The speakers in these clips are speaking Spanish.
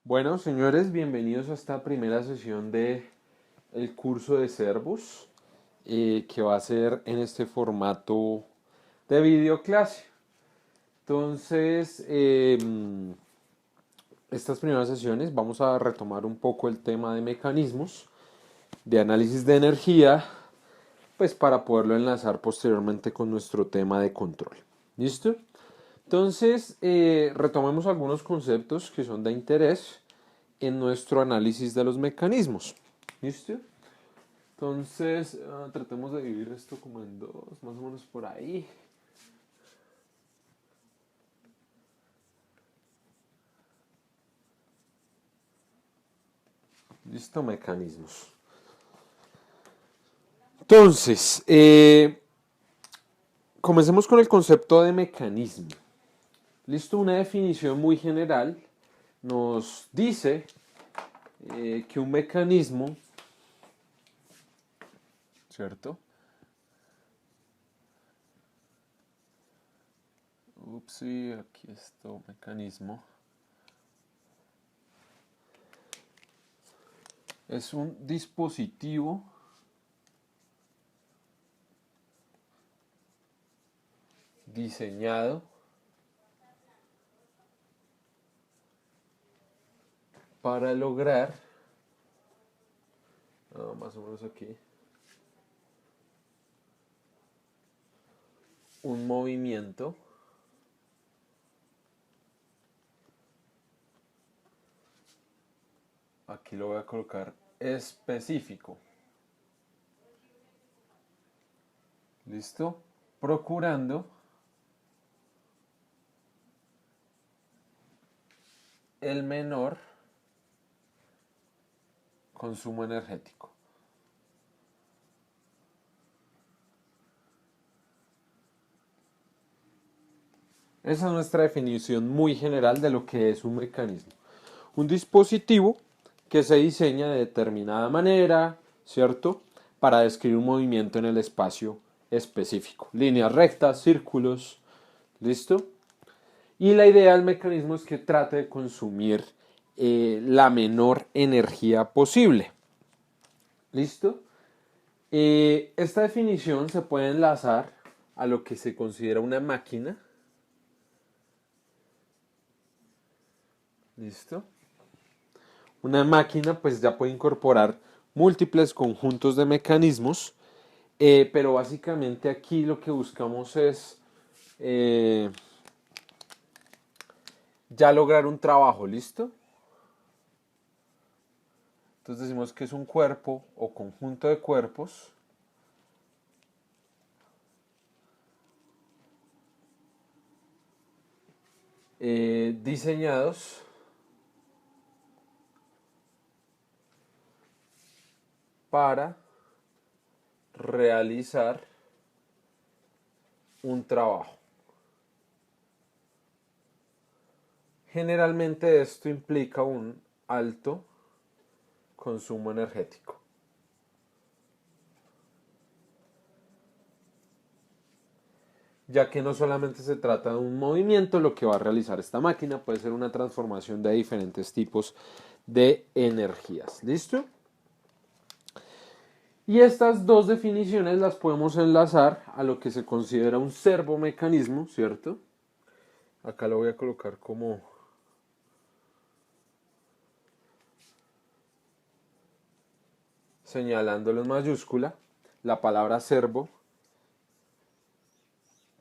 Bueno, señores, bienvenidos a esta primera sesión de el curso de Servus, que va a ser en este formato de videoclase. Entonces, estas primeras sesiones vamos a retomar un poco el tema de mecanismos, de análisis de energía, pues para poderlo enlazar posteriormente con nuestro tema de control. ¿Listo? Entonces, retomemos algunos conceptos que son de interés en nuestro análisis de los mecanismos. ¿Listo? Entonces, tratemos de dividir esto como en dos, más o menos por ahí. Listo, mecanismos. Entonces, comencemos con el concepto de mecanismo. Listo, una definición muy general nos dice que un mecanismo, ¿cierto? Upsi, aquí está un mecanismo. Es un dispositivo diseñado para lograr, más o menos aquí, un movimiento aquí lo voy a colocar específico. ¿Listo? Procurando el menor consumo energético. Esa es nuestra definición muy general de lo que es un mecanismo. Un dispositivo que se diseña de determinada manera, ¿cierto? Para describir un movimiento en el espacio específico. Líneas rectas, círculos, ¿listo? Y la idea del mecanismo es que trate de consumir la menor energía posible. ¿Listo? Esta definición se puede enlazar a lo que se considera una máquina. ¿Listo? Una máquina pues ya puede incorporar múltiples conjuntos de mecanismos, pero básicamente aquí lo que buscamos es ya lograr un trabajo, ¿listo? Entonces decimos que es un cuerpo o conjunto de cuerpos diseñados para realizar un trabajo. Generalmente esto implica un alto consumo energético. Ya que no solamente se trata de un movimiento, lo que va a realizar esta máquina puede ser una transformación de diferentes tipos de energías. ¿Listo? Y estas dos definiciones las podemos enlazar a lo que se considera un servomecanismo, ¿cierto? Acá lo voy a colocar como señalándolo en mayúscula. La palabra servo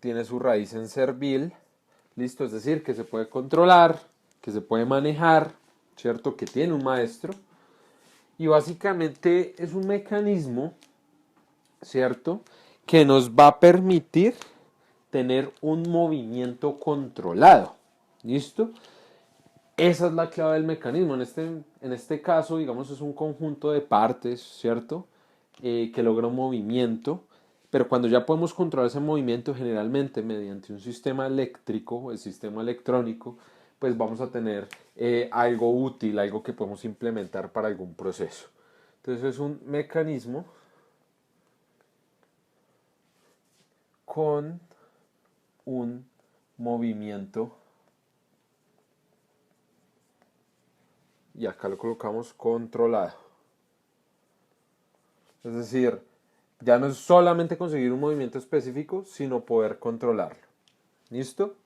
tiene su raíz en servil, listo, es decir, que se puede controlar, que se puede manejar, ¿cierto? Que tiene un maestro. Y básicamente es un mecanismo, ¿cierto? Que nos va a permitir tener un movimiento controlado, ¿listo? Esa es la clave del mecanismo. En este caso, digamos, es un conjunto de partes, ¿cierto? Que logra un movimiento, pero cuando ya podemos controlar ese movimiento generalmente mediante un sistema eléctrico o el sistema electrónico, pues vamos a tener algo útil, algo que podemos implementar para algún proceso. Entonces es un mecanismo con un movimiento y acá lo colocamos controlado. Es decir, ya no es solamente conseguir un movimiento específico, sino poder controlarlo. ¿Listo?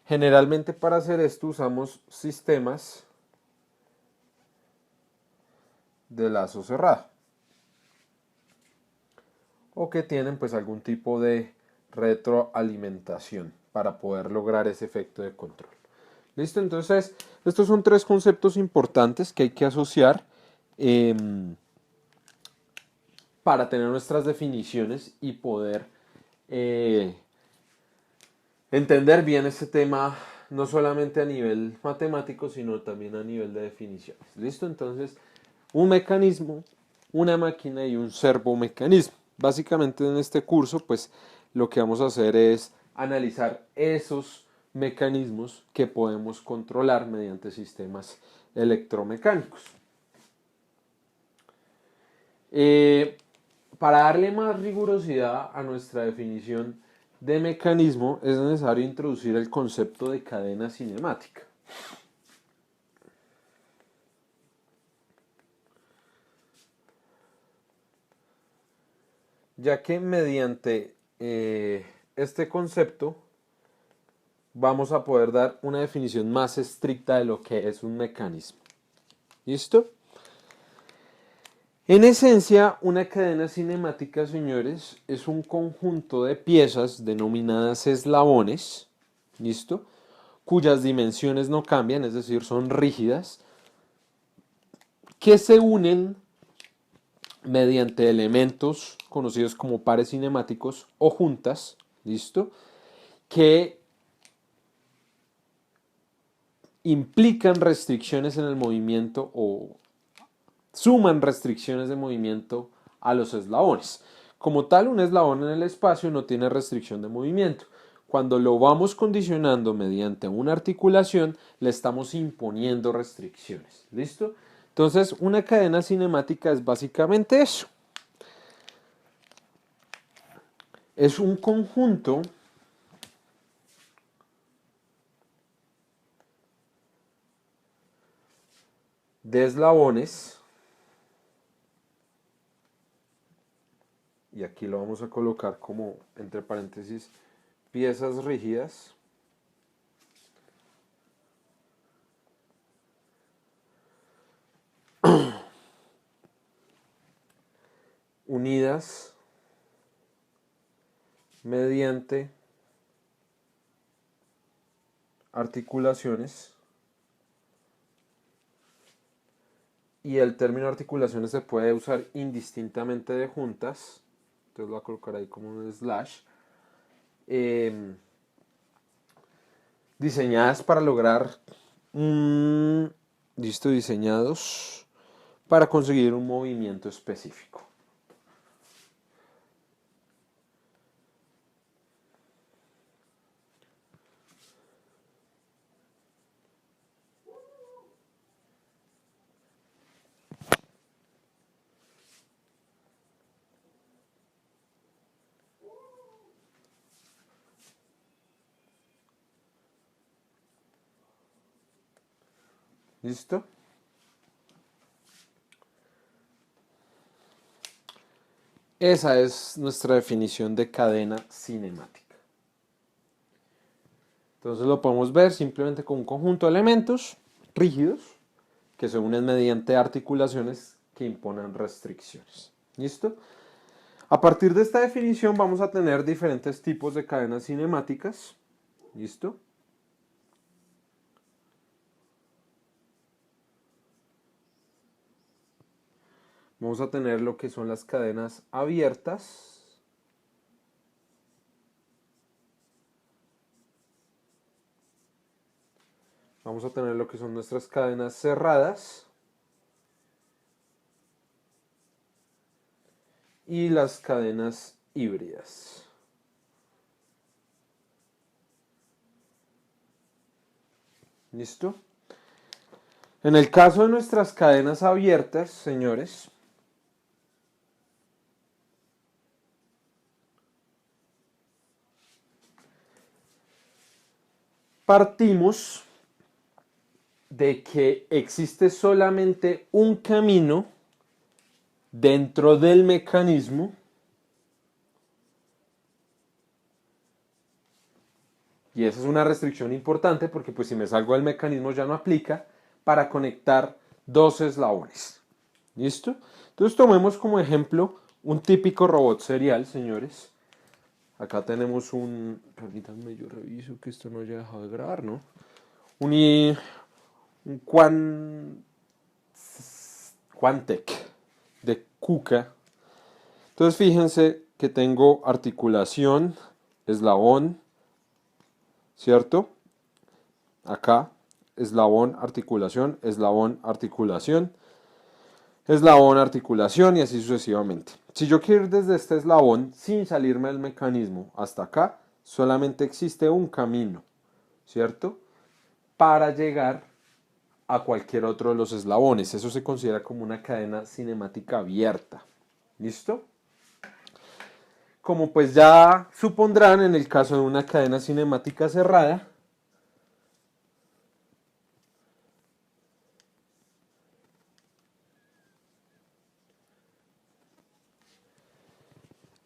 Generalmente para hacer esto usamos sistemas de lazo cerrado o que tienen pues algún tipo de retroalimentación para poder lograr ese efecto de control. ¿Listo? Entonces, estos son tres conceptos importantes que hay que asociar para tener nuestras definiciones y poder entender bien este tema, no solamente a nivel matemático, sino también a nivel de definiciones. ¿Listo? Entonces, un mecanismo, una máquina y un servomecanismo. Básicamente en este curso, pues lo que vamos a hacer es analizar esos mecanismos que podemos controlar mediante sistemas electromecánicos. Para darle más rigurosidad a nuestra definición de mecanismo, es necesario introducir el concepto de cadena cinemática. Ya que mediante este concepto vamos a poder dar una definición más estricta de lo que es un mecanismo. ¿Listo? En esencia, una cadena cinemática, señores, es un conjunto de piezas denominadas eslabones, ¿listo? Cuyas dimensiones no cambian, es decir, son rígidas, que se unen mediante elementos conocidos como pares cinemáticos o juntas, ¿listo? Que implican restricciones en el movimiento o suman restricciones de movimiento a los eslabones. Como tal, un eslabón en el espacio no tiene restricción de movimiento. Cuando lo vamos condicionando mediante una articulación, le estamos imponiendo restricciones. ¿Listo? Entonces, una cadena cinemática es básicamente eso. Es un conjunto de eslabones, y aquí lo vamos a colocar como entre paréntesis, piezas rígidas, unidas mediante articulaciones, y el término articulaciones se puede usar indistintamente de juntas, entonces lo voy a colocar ahí como un slash, diseñadas para lograr listo, diseñados para conseguir un movimiento específico. ¿Listo? Esa es nuestra definición de cadena cinemática. Entonces lo podemos ver simplemente con un conjunto de elementos rígidos que se unen mediante articulaciones que imponen restricciones. ¿Listo? A partir de esta definición vamos a tener diferentes tipos de cadenas cinemáticas. ¿Listo? Vamos a tener lo que son las cadenas abiertas. Vamos a tener lo que son nuestras cadenas cerradas. Y las cadenas híbridas. ¿Listo? En el caso de nuestras cadenas abiertas, señores, partimos de que existe solamente un camino dentro del mecanismo y esa es una restricción importante porque pues si me salgo del mecanismo ya no aplica para conectar dos eslabones. ¿Listo? Entonces tomemos como ejemplo un típico robot serial, señores. Acá tenemos un... Permítanme, yo reviso que esto no haya dejado de grabar, ¿no? Un Quantec de KUKA. Entonces fíjense que tengo articulación, eslabón, ¿cierto? Acá, eslabón, articulación, eslabón, articulación, eslabón, articulación y así sucesivamente. Si yo quiero ir desde este eslabón sin salirme del mecanismo hasta acá, solamente existe un camino, ¿cierto? Para llegar a cualquier otro de los eslabones. Eso se considera como una cadena cinemática abierta. ¿Listo? Como pues ya supondrán en el caso de una cadena cinemática cerrada,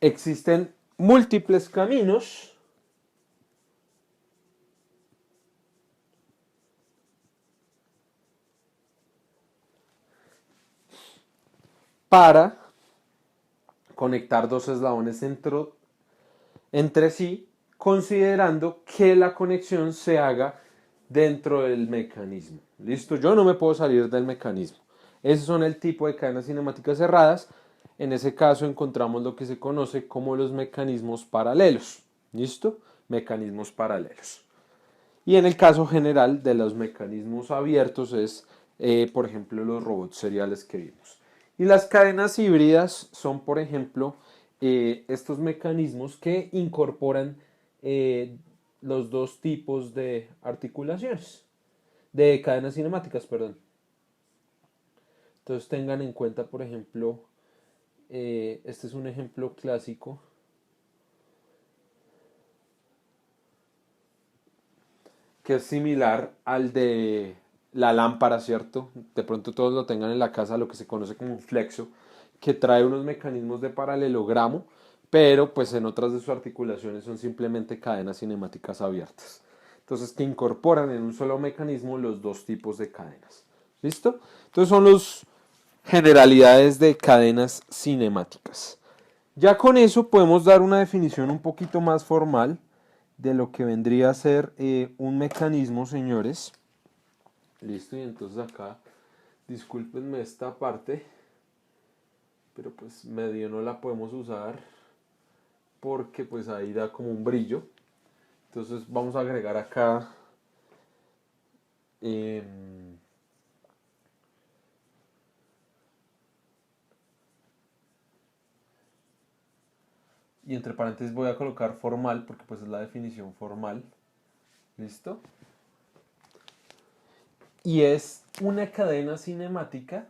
existen múltiples caminos para conectar dos eslabones entre sí, considerando que la conexión se haga dentro del mecanismo. ¿Listo? Yo no me puedo salir del mecanismo. Esos son el tipo de cadenas cinemáticas cerradas. En ese caso encontramos lo que se conoce como los mecanismos paralelos. ¿Listo? Mecanismos paralelos. Y en el caso general de los mecanismos abiertos es, por ejemplo, los robots seriales que vimos. Y las cadenas híbridas son, por ejemplo, estos mecanismos que incorporan los dos tipos de articulaciones, de cadenas cinemáticas, perdón. Entonces tengan en cuenta, por ejemplo, este es un ejemplo clásico que es similar al de la lámpara, ¿cierto? De pronto todos lo tengan en la casa, lo que se conoce como un flexo, que trae unos mecanismos de paralelogramo, pero pues en otras de sus articulaciones son simplemente cadenas cinemáticas abiertas. Entonces que incorporan en un solo mecanismo los dos tipos de cadenas. ¿Listo? Entonces son las generalidades de cadenas cinemáticas. Ya con eso podemos dar una definición un poquito más formal de lo que vendría a ser un mecanismo, señores. Listo, y entonces acá, discúlpenme esta parte, pero pues medio no la podemos usar porque pues ahí da como un brillo. Entonces vamos a agregar acá y entre paréntesis voy a colocar formal porque pues es la definición formal. ¿Listo? Y es una cadena cinemática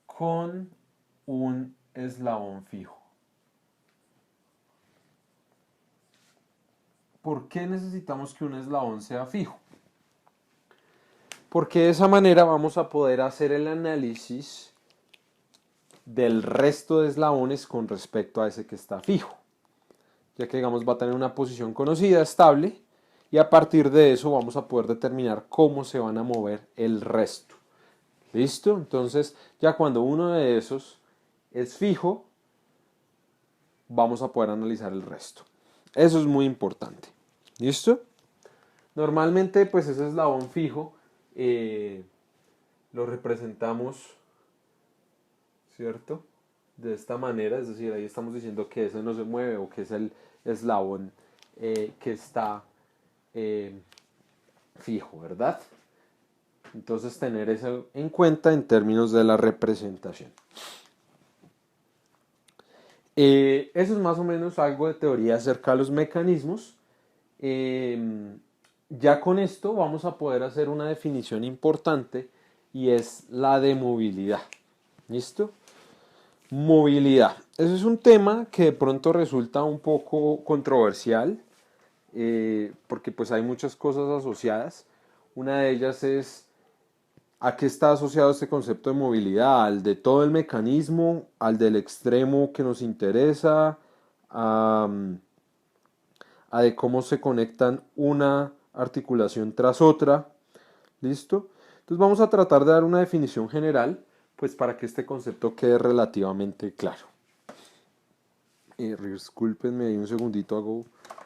con un eslabón fijo. ¿Por qué necesitamos que un eslabón sea fijo? Porque de esa manera vamos a poder hacer el análisis del resto de eslabones con respecto a ese que está fijo. Ya que digamos va a tener una posición conocida, estable, y a partir de eso vamos a poder determinar cómo se van a mover el resto. ¿Listo? Entonces ya cuando uno de esos es fijo, vamos a poder analizar el resto. Eso es muy importante. ¿Listo? Normalmente pues ese eslabón fijo lo representamos, ¿cierto? De esta manera, es decir, ahí estamos diciendo que ese no se mueve o que es el eslabón que está fijo, ¿verdad? Entonces tener eso en cuenta en términos de la representación. Eso es más o menos algo de teoría acerca de los mecanismos. Ya con esto vamos a poder hacer una definición importante y es la de movilidad. ¿Listo? Movilidad. Ese es un tema que de pronto resulta un poco controversial, porque pues hay muchas cosas asociadas. Una de ellas es a qué está asociado este concepto de movilidad, al de todo el mecanismo, al del extremo que nos interesa, a, a de cómo se conectan una articulación tras otra. ¿Listo? Entonces vamos a tratar de dar una definición general, pues para que este concepto quede relativamente claro. Discúlpenme ahí un segundito, hago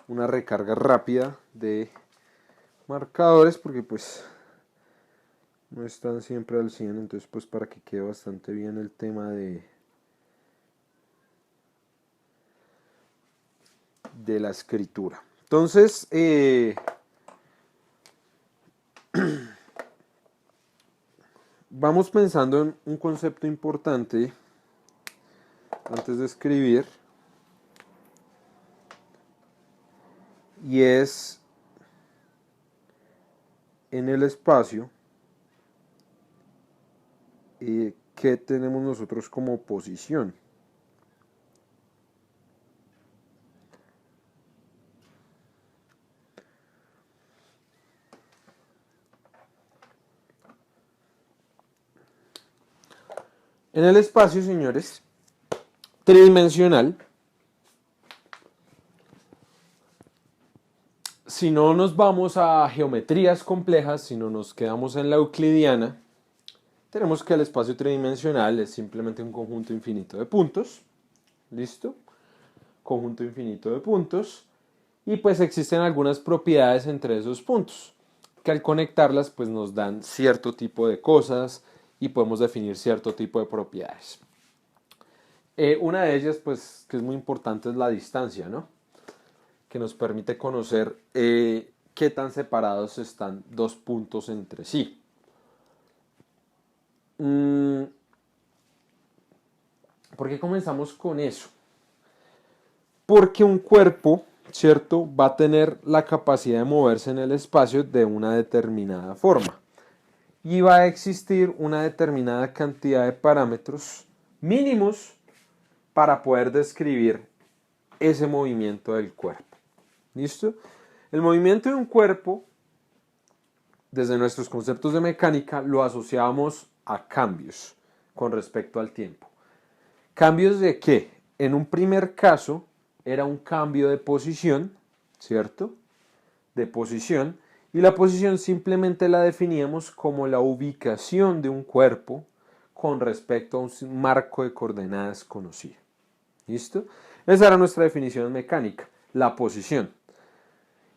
una recarga rápida de marcadores porque pues no están siempre al 100, entonces pues para que quede bastante bien el tema de la escritura. Entonces, vamos pensando en un concepto importante antes de escribir, y es en el espacio que tenemos nosotros como posición. En el espacio, señores, tridimensional, si no nos vamos a geometrías complejas, si no nos quedamos en la euclidiana, tenemos que el espacio tridimensional es simplemente un conjunto infinito de puntos. ¿Listo? Conjunto infinito de puntos. Y pues existen algunas propiedades entre esos puntos, que al conectarlas pues nos dan cierto tipo de cosas y podemos definir cierto tipo de propiedades. Una de ellas pues que es muy importante es la distancia, ¿no? Que nos permite conocer qué tan separados están dos puntos entre sí. ¿Por qué comenzamos con eso? Porque un cuerpo, ¿cierto?, va a tener la capacidad de moverse en el espacio de una determinada forma. Y va a existir una determinada cantidad de parámetros mínimos para poder describir ese movimiento del cuerpo. ¿Listo? El movimiento de un cuerpo, desde nuestros conceptos de mecánica, lo asociamos a cambios con respecto al tiempo. ¿Cambios de qué? En un primer caso era un cambio de posición, ¿cierto? De posición, y la posición simplemente la definíamos como la ubicación de un cuerpo con respecto a un marco de coordenadas conocido. ¿Listo? Esa era nuestra definición mecánica, la posición.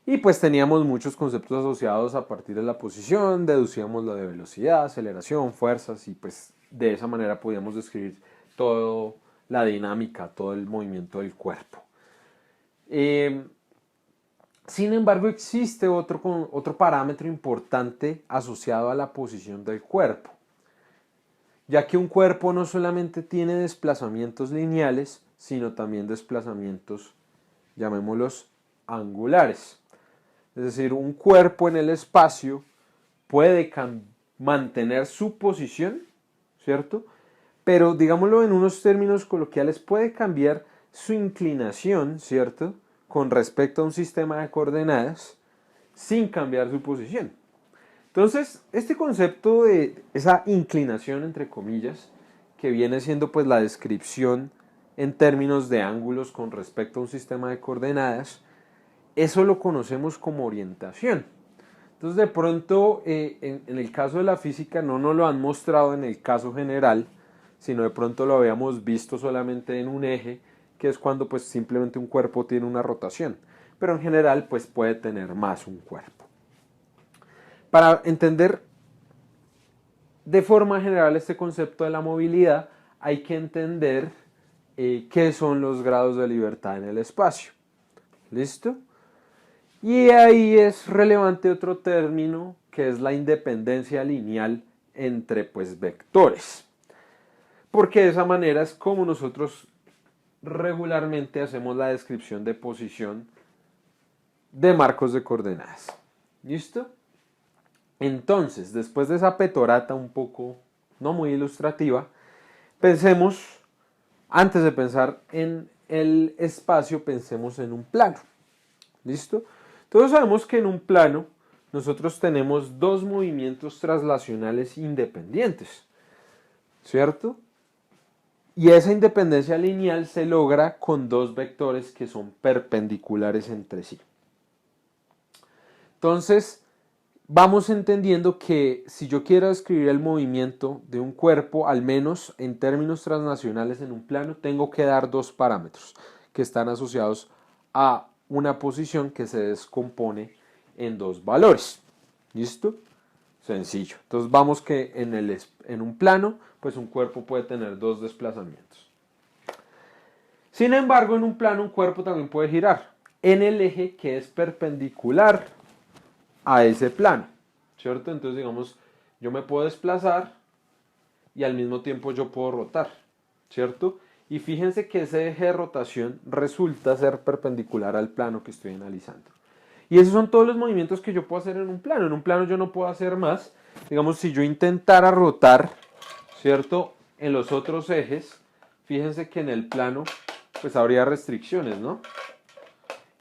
Y pues teníamos muchos conceptos asociados a partir de la posición, deducíamos lo de velocidad, aceleración, fuerzas, y pues de esa manera podíamos describir toda la dinámica, todo el movimiento del cuerpo. Sin embargo, existe otro parámetro importante asociado a la posición del cuerpo, ya que un cuerpo no solamente tiene desplazamientos lineales, sino también desplazamientos, llamémoslos, angulares. Es decir, un cuerpo en el espacio puede mantener su posición, ¿cierto? Pero, digámoslo en unos términos coloquiales, puede cambiar su inclinación, ¿cierto?, con respecto a un sistema de coordenadas sin cambiar su posición. Entonces, este concepto de esa inclinación, entre comillas, que viene siendo pues la descripción en términos de ángulos con respecto a un sistema de coordenadas, eso lo conocemos como orientación. Entonces, de pronto, en el caso de la física no nos lo han mostrado en el caso general, sino de pronto lo habíamos visto solamente en un eje, que es cuando pues simplemente un cuerpo tiene una rotación, pero en general pues puede tener más un cuerpo. Para entender de forma general este concepto de la movilidad, hay que entender qué son los grados de libertad en el espacio. ¿Listo? Y ahí es relevante otro término que es la independencia lineal entre pues vectores. Porque de esa manera es como nosotros regularmente hacemos la descripción de posición de marcos de coordenadas. ¿Listo? Entonces, después de esa petorata un poco no muy ilustrativa, pensemos Antes de pensar en el espacio, pensemos en un plano. ¿Listo? Todos sabemos que en un plano nosotros tenemos dos movimientos traslacionales independientes, ¿cierto? Y esa independencia lineal se logra con dos vectores que son perpendiculares entre sí. Entonces, vamos entendiendo que si yo quiero describir el movimiento de un cuerpo, al menos en términos transnacionales en un plano, tengo que dar dos parámetros que están asociados a una posición que se descompone en dos valores. ¿Listo? Sencillo. Entonces vamos que en un plano, pues un cuerpo puede tener dos desplazamientos. Sin embargo, en un plano un cuerpo también puede girar en el eje que es perpendicular a ese plano, ¿cierto? Entonces, digamos, yo me puedo desplazar y al mismo tiempo yo puedo rotar, ¿cierto? Y fíjense que ese eje de rotación resulta ser perpendicular al plano que estoy analizando. Y esos son todos los movimientos que yo puedo hacer en un plano. En un plano yo no puedo hacer más. Digamos, si yo intentara rotar, ¿cierto? En los otros ejes, fíjense que en el plano, pues habría restricciones, ¿no?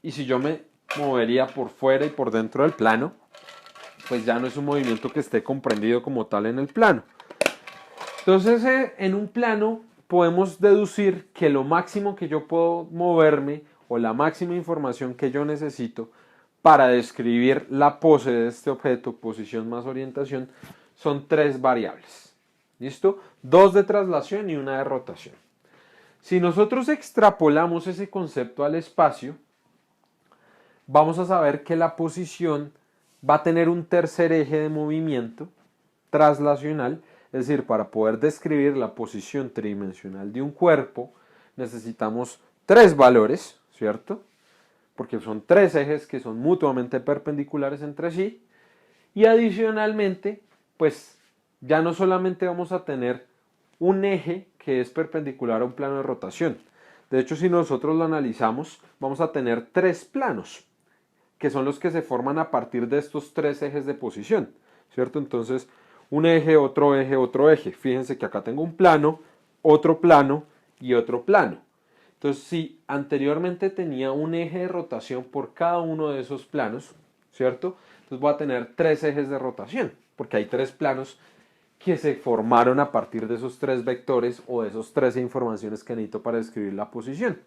Y si yo me movería por fuera y por dentro del plano, pues ya no es un movimiento que esté comprendido como tal en el plano. Entonces, en un plano podemos deducir que lo máximo que yo puedo moverme o la máxima información que yo necesito para describir la pose de este objeto, posición más orientación, son tres variables. ¿Listo? Dos de traslación y una de rotación. Si nosotros extrapolamos ese concepto al espacio, vamos a saber que la posición va a tener un tercer eje de movimiento traslacional, es decir, para poder describir la posición tridimensional de un cuerpo necesitamos tres valores, ¿cierto? Porque son tres ejes que son mutuamente perpendiculares entre sí y adicionalmente, pues ya no solamente vamos a tener un eje que es perpendicular a un plano de rotación. De hecho, si nosotros lo analizamos, vamos a tener tres planos, que son los que se forman a partir de estos tres ejes de posición, ¿cierto? Entonces, un eje, otro eje, otro eje. Fíjense que acá tengo un plano, otro plano y otro plano. Entonces, si anteriormente tenía un eje de rotación por cada uno de esos planos, ¿cierto? Entonces voy a tener tres ejes de rotación, porque hay tres planos que se formaron a partir de esos tres vectores o de esos tres informaciones que necesito para describir la posición.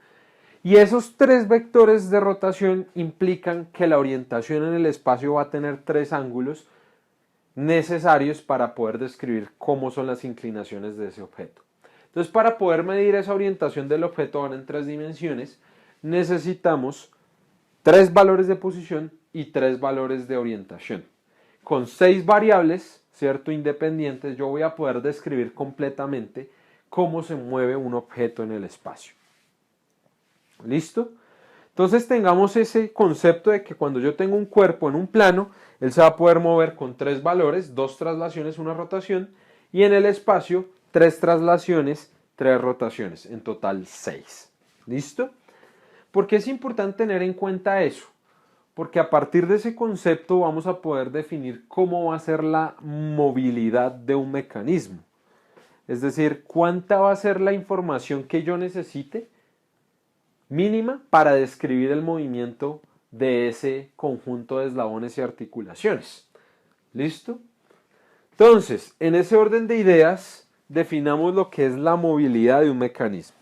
Y esos tres vectores de rotación implican que la orientación en el espacio va a tener tres ángulos necesarios para poder describir cómo son las inclinaciones de ese objeto. Entonces, para poder medir esa orientación del objeto ahora en tres dimensiones, necesitamos tres valores de posición y tres valores de orientación. Con seis variables, ¿cierto? Independientes, yo voy a poder describir completamente cómo se mueve un objeto en el espacio. ¿Listo? Entonces tengamos ese concepto de que cuando yo tengo un cuerpo en un plano, él se va a poder mover con tres valores, dos traslaciones, una rotación, y en el espacio, tres traslaciones, tres rotaciones, en total 6. ¿Listo? ¿Por qué es importante tener en cuenta eso? Porque a partir de ese concepto vamos a poder definir cómo va a ser la movilidad de un mecanismo. Es decir, cuánta va a ser la información que yo necesite mínima para describir el movimiento de ese conjunto de eslabones y articulaciones. ¿Listo? Entonces, en ese orden de ideas, definamos lo que es la movilidad de un mecanismo.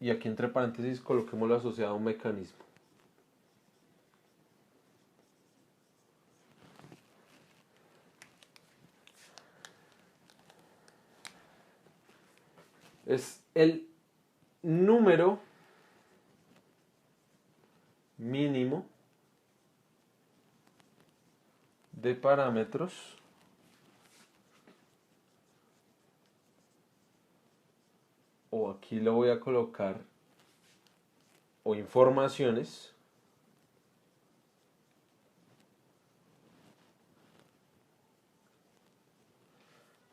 Y aquí entre paréntesis coloquémoslo asociado a un mecanismo. Es el número mínimo de parámetros o aquí lo voy a colocar o informaciones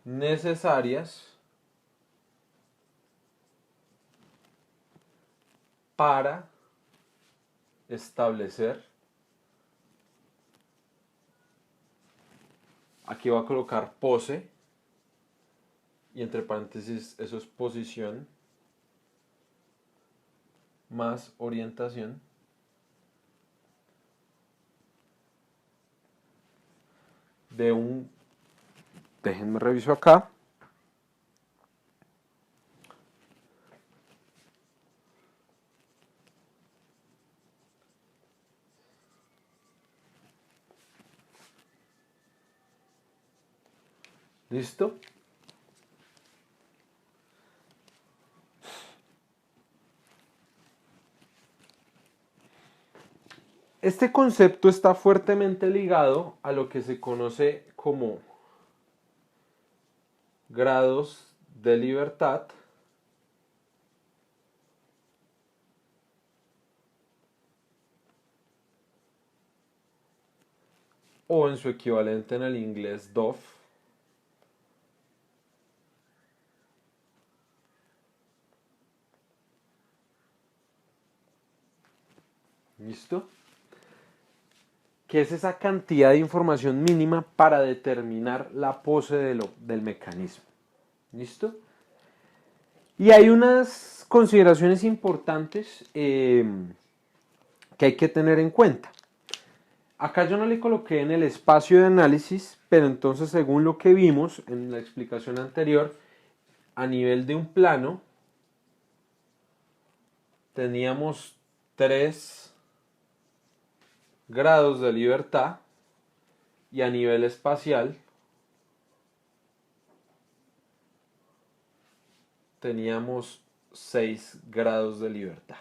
necesarias para establecer. Aquí voy a colocar pose y entre paréntesis eso es posición más orientación de un, déjenme reviso acá, ¿listo? Este concepto está fuertemente ligado a lo que se conoce como grados de libertad o en su equivalente en el inglés DOF. ¿Listo? Que es esa cantidad de información mínima para determinar la pose del mecanismo. ¿Listo? Y hay unas consideraciones importantes que hay que tener en cuenta. Acá yo no le coloqué en el espacio de análisis, pero entonces según lo que vimos en la explicación anterior, a nivel de un plano, teníamos 3 grados de libertad y a nivel espacial teníamos 6 grados de libertad.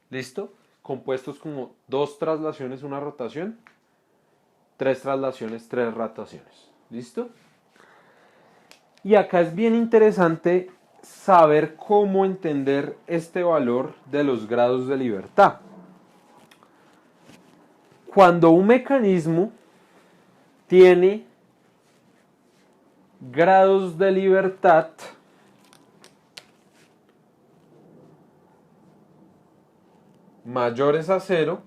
¿Listo? Compuestos como 2 traslaciones, una rotación, 3 traslaciones, 3 rotaciones. ¿Listo? Y acá es bien interesante saber cómo entender este valor de los grados de libertad. Cuando un mecanismo tiene grados de libertad mayores a 0,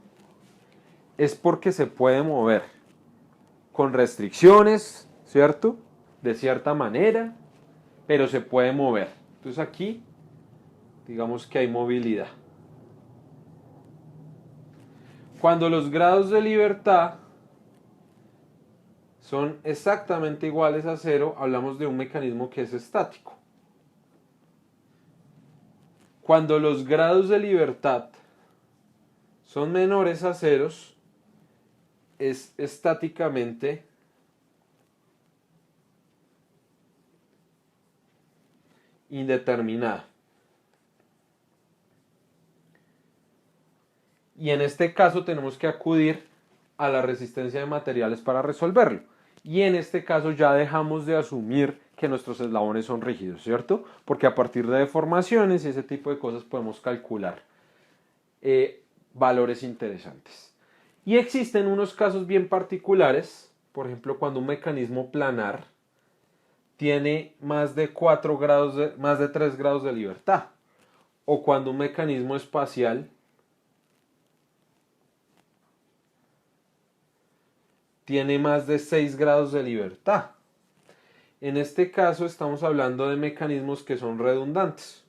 es porque se puede mover con restricciones, ¿cierto? De cierta manera, pero se puede mover. Entonces aquí, digamos que hay movilidad. Cuando los grados de libertad son exactamente iguales a 0, hablamos de un mecanismo que es estático. Cuando los grados de libertad son menores a 0, es estáticamente indeterminada. Y en este caso tenemos que acudir a la resistencia de materiales para resolverlo. Y en este caso ya dejamos de asumir que nuestros eslabones son rígidos, ¿cierto? Porque a partir de deformaciones y ese tipo de cosas podemos calcular valores interesantes. Y existen unos casos bien particulares, por ejemplo, cuando un mecanismo planar tiene más de 3 grados de libertad, o cuando un mecanismo espacial tiene más de 6 grados de libertad. En este caso estamos hablando de mecanismos que son redundantes.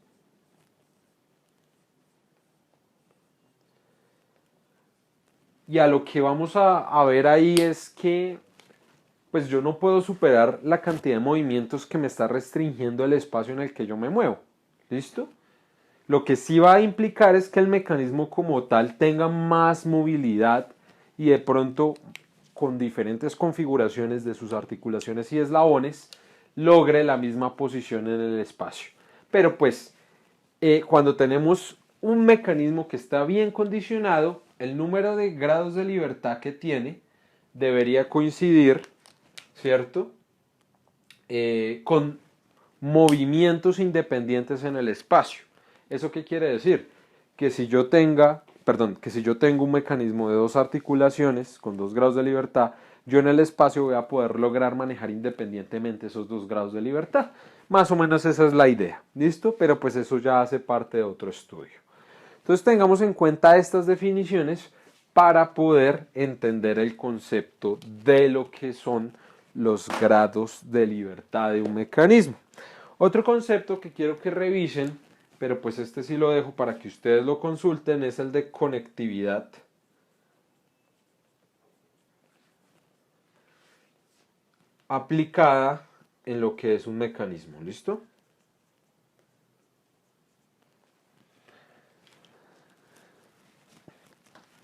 Y a lo que vamos a ver ahí es que pues yo no puedo superar la cantidad de movimientos que me está restringiendo el espacio en el que yo me muevo. ¿Listo? Lo que sí va a implicar es que el mecanismo como tal tenga más movilidad y de pronto con diferentes configuraciones de sus articulaciones y eslabones logre la misma posición en el espacio. Pero pues cuando tenemos un mecanismo que está bien condicionado, el número de grados de libertad que tiene debería coincidir, ¿cierto? Con movimientos independientes en el espacio. ¿Eso qué quiere decir? Que si yo tengo un mecanismo de 2 articulaciones con 2 grados de libertad, yo en el espacio voy a poder lograr manejar independientemente esos 2 grados de libertad. Más o menos esa es la idea, ¿listo? Pero pues eso ya hace parte de otro estudio. Entonces tengamos en cuenta estas definiciones para poder entender el concepto de lo que son los grados de libertad de un mecanismo. Otro concepto que quiero que revisen, pero pues este sí lo dejo para que ustedes lo consulten, es el de conectividad aplicada en lo que es un mecanismo. ¿Listo?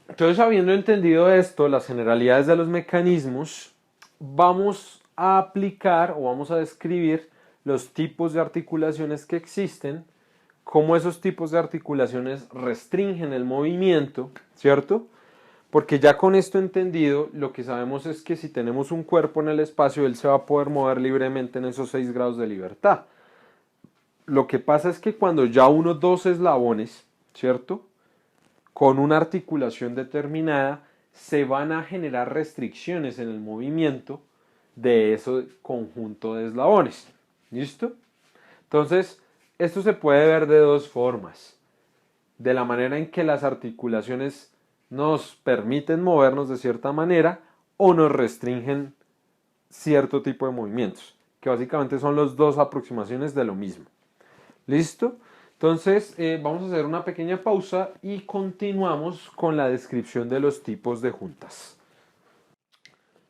Entonces, habiendo entendido esto, las generalidades de los mecanismos, vamos a aplicar o vamos a describir los tipos de articulaciones que existen, cómo esos tipos de articulaciones restringen el movimiento, ¿cierto? Porque ya con esto entendido, lo que sabemos es que si tenemos un cuerpo en el espacio, él se va a poder mover libremente en esos 6 grados de libertad. Lo que pasa es que cuando ya uno dos eslabones, ¿cierto? Con una articulación determinada, se van a generar restricciones en el movimiento de ese conjunto de eslabones. ¿Listo? Entonces, esto se puede ver de dos formas. De la manera en que las articulaciones nos permiten movernos de cierta manera o nos restringen cierto tipo de movimientos, que básicamente son las dos aproximaciones de lo mismo. ¿Listo? Entonces vamos a hacer una pequeña pausa y continuamos con la descripción de los tipos de juntas.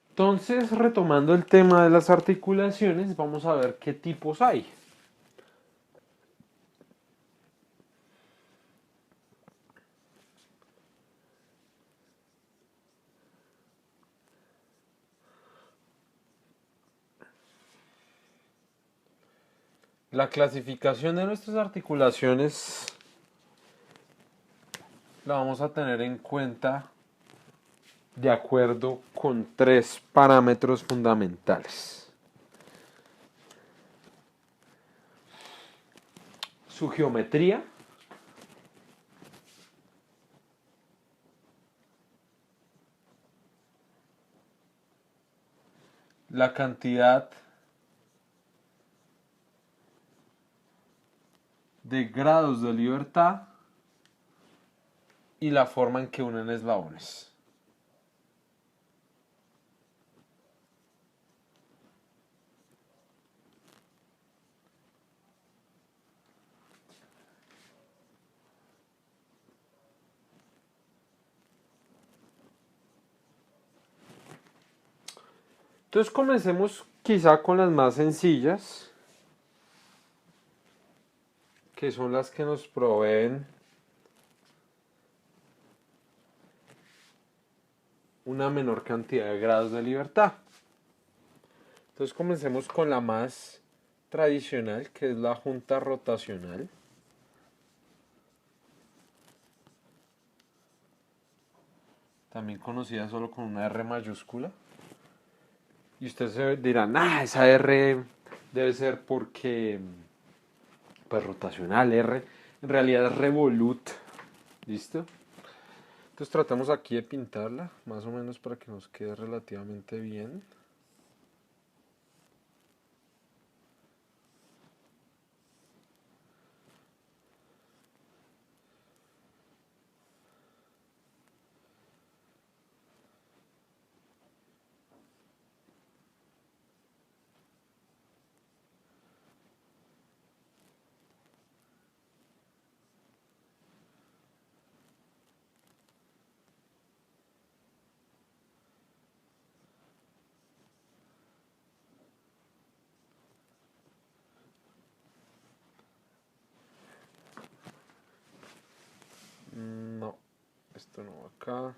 Entonces, retomando el tema de las articulaciones, vamos a ver qué tipos hay. La clasificación de nuestras articulaciones la vamos a tener en cuenta de acuerdo con 3 parámetros fundamentales. Su geometría, la cantidad de grados de libertad y la forma en que unen eslabones. Entonces comencemos quizá con las más sencillas, que son las que nos proveen una menor cantidad de grados de libertad. Entonces comencemos con la más tradicional, que es la junta rotacional. También conocida solo con una R mayúscula. Y ustedes se dirán, esa R debe ser porque, pues rotacional, R. En realidad es revolut. ¿Listo? Entonces tratamos aquí de pintarla, más o menos para que nos quede relativamente bien. No, esto no va acá.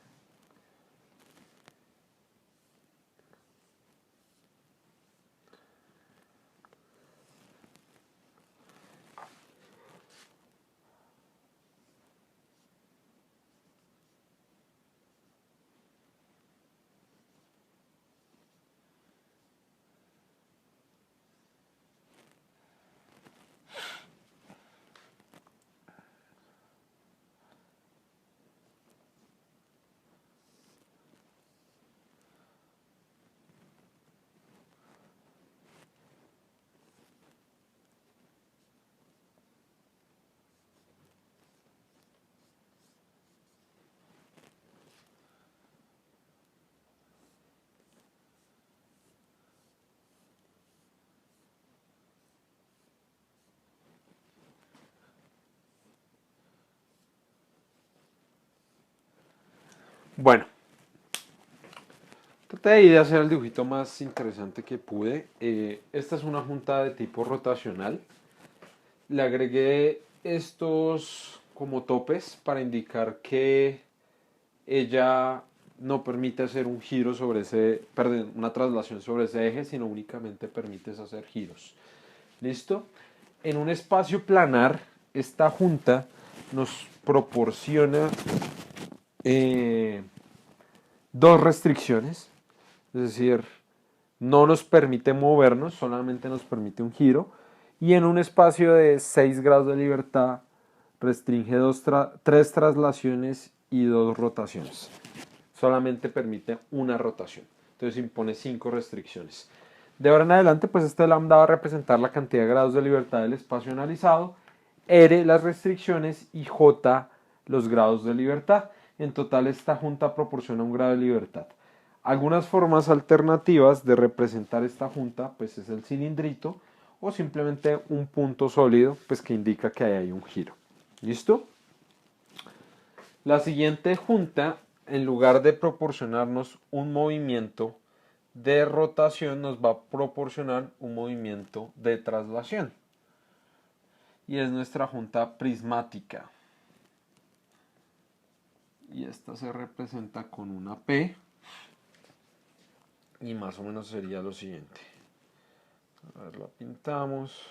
Bueno, traté de hacer el dibujito más interesante que pude. Esta es una junta de tipo rotacional. Le agregué estos como topes para indicar que ella no permite hacer un giro sobre ese, perdón, una traslación sobre ese eje, sino únicamente permite hacer giros. ¿Listo? En un espacio planar, esta junta nos proporciona eh, dos restricciones, es decir, no nos permite movernos, solamente nos permite un giro, y en un espacio de 6 grados de libertad restringe tres traslaciones y dos rotaciones. Solamente permite una rotación, entonces impone 5 restricciones. De ahora en adelante, pues este lambda va a representar la cantidad de grados de libertad del espacio analizado, R las restricciones y J los grados de libertad. En total, esta junta proporciona un grado de libertad. Algunas formas alternativas de representar esta junta pues es el cilindrito o simplemente un punto sólido pues que indica que ahí hay un giro. ¿Listo? La siguiente junta, en lugar de proporcionarnos un movimiento de rotación, nos va a proporcionar un movimiento de traslación. Y es nuestra junta prismática. Y esta se representa con una P. Y más o menos sería lo siguiente. A ver, la pintamos.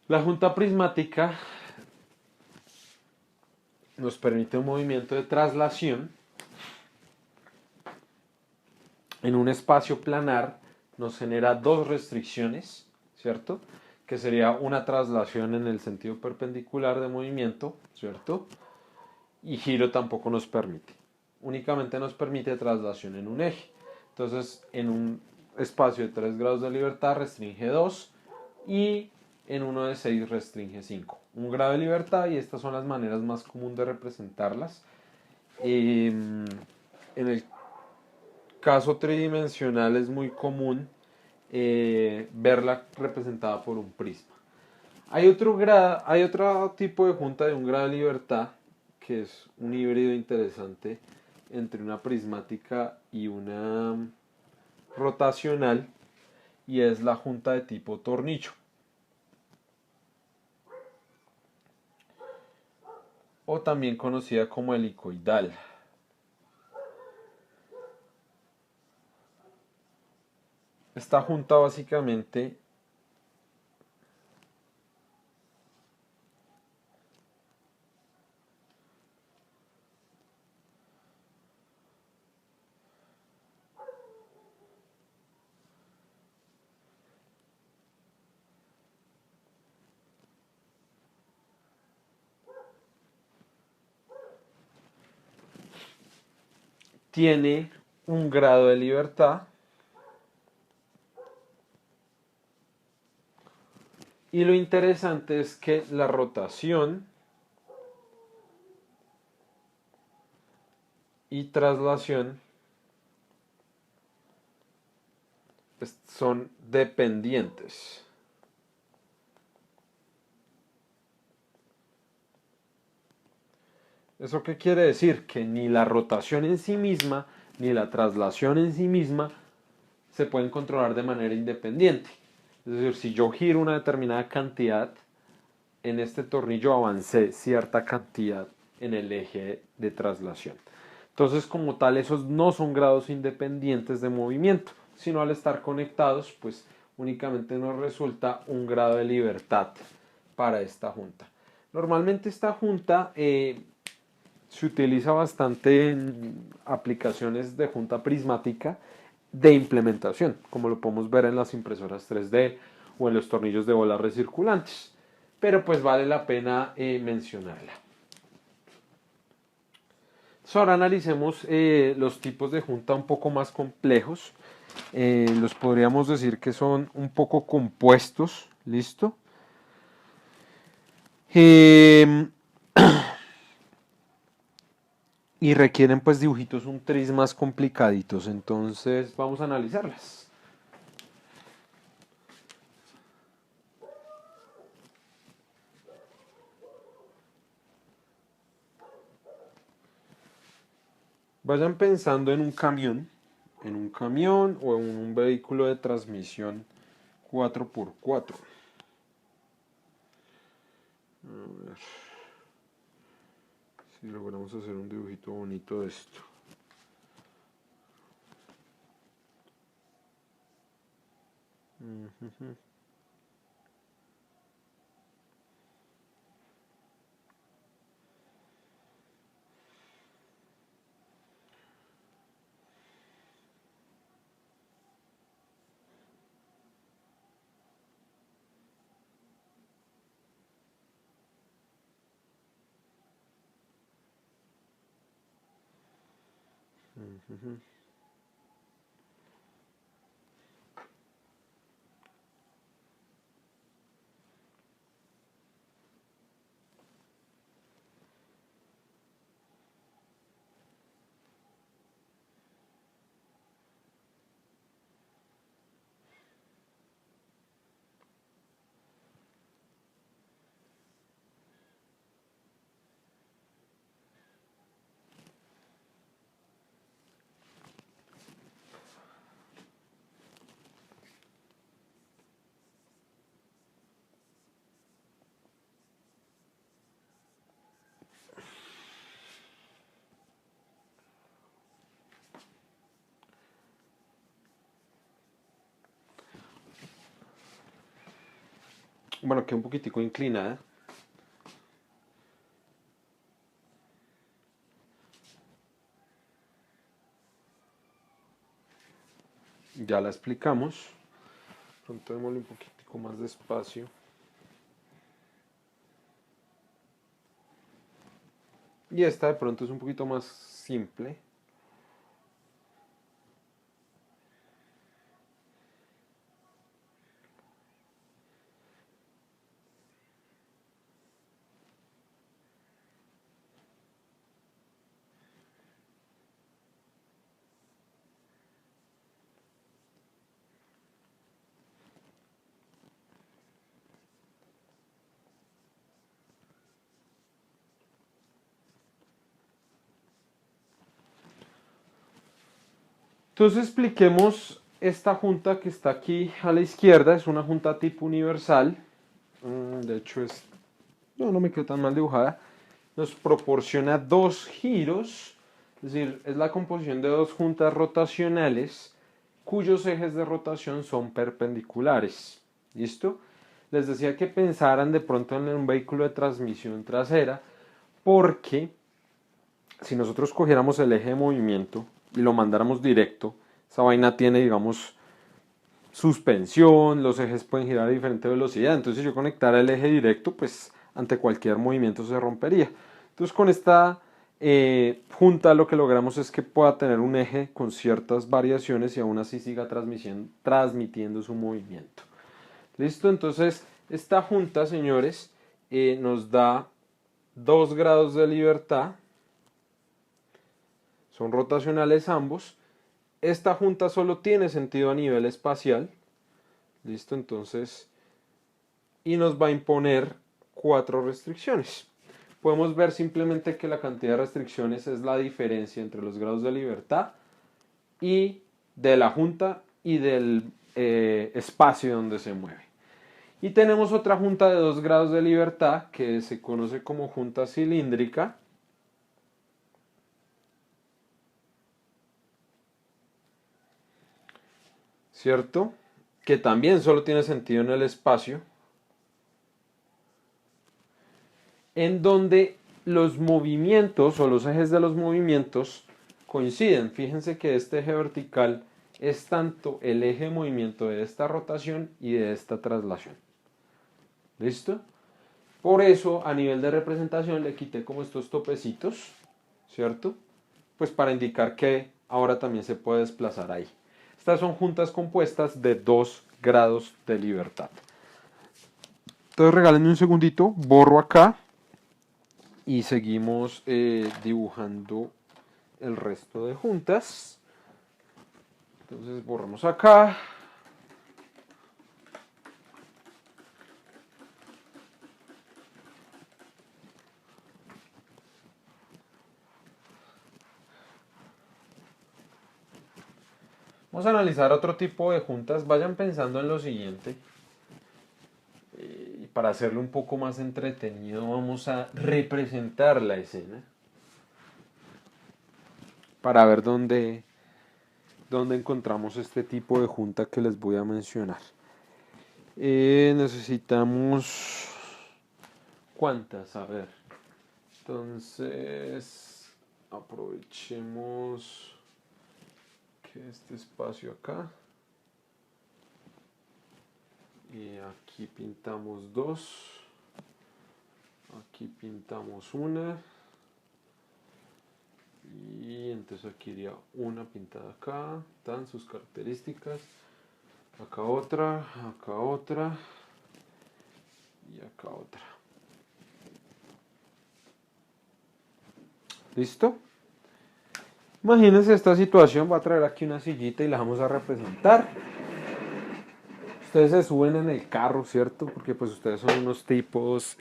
La junta prismática nos permite un movimiento de traslación en un espacio planar, nos genera dos restricciones, ¿cierto? Que sería una traslación en el sentido perpendicular de movimiento, ¿cierto? Y giro tampoco nos permite. Únicamente nos permite traslación en un eje. Entonces, en un espacio de 3 grados de libertad restringe 2 y en uno de 6 restringe 5. Un grado de libertad y estas son las maneras más comunes de representarlas. En el caso tridimensional es muy común verla representada por un prisma. Hay otro tipo de junta de un grado de libertad que es un híbrido interesante entre una prismática y una rotacional y es la junta de tipo tornillo o también conocida como helicoidal. Esta junta básicamente tiene un grado de libertad y lo interesante es que la rotación y traslación son dependientes. ¿Eso qué quiere decir? Que ni la rotación en sí misma, ni la traslación en sí misma se pueden controlar de manera independiente. Es decir, si yo giro una determinada cantidad, en este tornillo avancé cierta cantidad en el eje de traslación. Entonces, como tal, esos no son grados independientes de movimiento, sino al estar conectados, pues únicamente nos resulta un grado de libertad para esta junta. Normalmente esta junta se utiliza bastante en aplicaciones de junta prismática de implementación, como lo podemos ver en las impresoras 3D o en los tornillos de bolas recirculantes. Pero pues vale la pena mencionarla. Entonces ahora analicemos los tipos de junta un poco más complejos. Los podríamos decir que son un poco compuestos. ¿Listo? Y requieren pues dibujitos un tris más complicaditos. Entonces vamos a analizarlas. Vayan pensando en un camión o en un vehículo de transmisión 4x4. A ver si logramos hacer un dibujito bonito de esto. Bueno, queda un poquitico inclinada. Ya la explicamos. Pronto démosle un poquitico más de espacio. Y esta de pronto es un poquito más simple. Entonces expliquemos esta junta que está aquí a la izquierda. Es una junta tipo universal. De hecho no me quedó tan mal dibujada. Nos proporciona dos giros. Es decir, es la composición de dos juntas rotacionales cuyos ejes de rotación son perpendiculares. ¿Listo? Les decía que pensaran de pronto en un vehículo de transmisión trasera, porque si nosotros cogiéramos el eje de movimiento y lo mandáramos directo, esa vaina tiene, digamos, suspensión, los ejes pueden girar a diferente velocidad, entonces si yo conectara el eje directo, pues ante cualquier movimiento se rompería. Entonces con esta junta lo que logramos es que pueda tener un eje con ciertas variaciones y aún así siga transmitiendo su movimiento. ¿Listo? Entonces esta junta, señores, nos da 2 grados de libertad. Son rotacionales ambos. Esta junta solo tiene sentido a nivel espacial. ¿Listo? Entonces, y nos va a imponer 4 restricciones. podemos ver simplemente que la cantidad de restricciones es la diferencia entre los grados de libertad y de la junta y del espacio donde se mueve. Y tenemos otra junta de 2 grados de libertad que se conoce como junta cilíndrica. ¿Cierto? Que también solo tiene sentido en el espacio. En donde los movimientos o los ejes de los movimientos coinciden. Fíjense que este eje vertical es tanto el eje de movimiento de esta rotación y de esta traslación. ¿Listo? Por eso a nivel de representación le quité como estos topecitos, ¿cierto? Pues para indicar que ahora también se puede desplazar ahí. Estas son juntas compuestas de 2 grados de libertad. Entonces regálenme un segundito, borro acá y seguimos dibujando el resto de juntas. Entonces borramos acá. Vamos a analizar otro tipo de juntas. Vayan pensando en lo siguiente. Y para hacerlo un poco más entretenido, vamos a representar la escena. Para ver dónde encontramos este tipo de junta que les voy a mencionar. Necesitamos... ¿Cuántas? A ver. Entonces, aprovechemos que este espacio acá. Y aquí pintamos 2. Aquí pintamos una. Y entonces aquí iría una pintada acá. Están sus características. Acá otra y acá otra. ¿Listo? Imagínense esta situación. Voy a traer aquí una sillita y la vamos a representar. Ustedes se suben en el carro, ¿cierto? Porque pues ustedes son unos tipos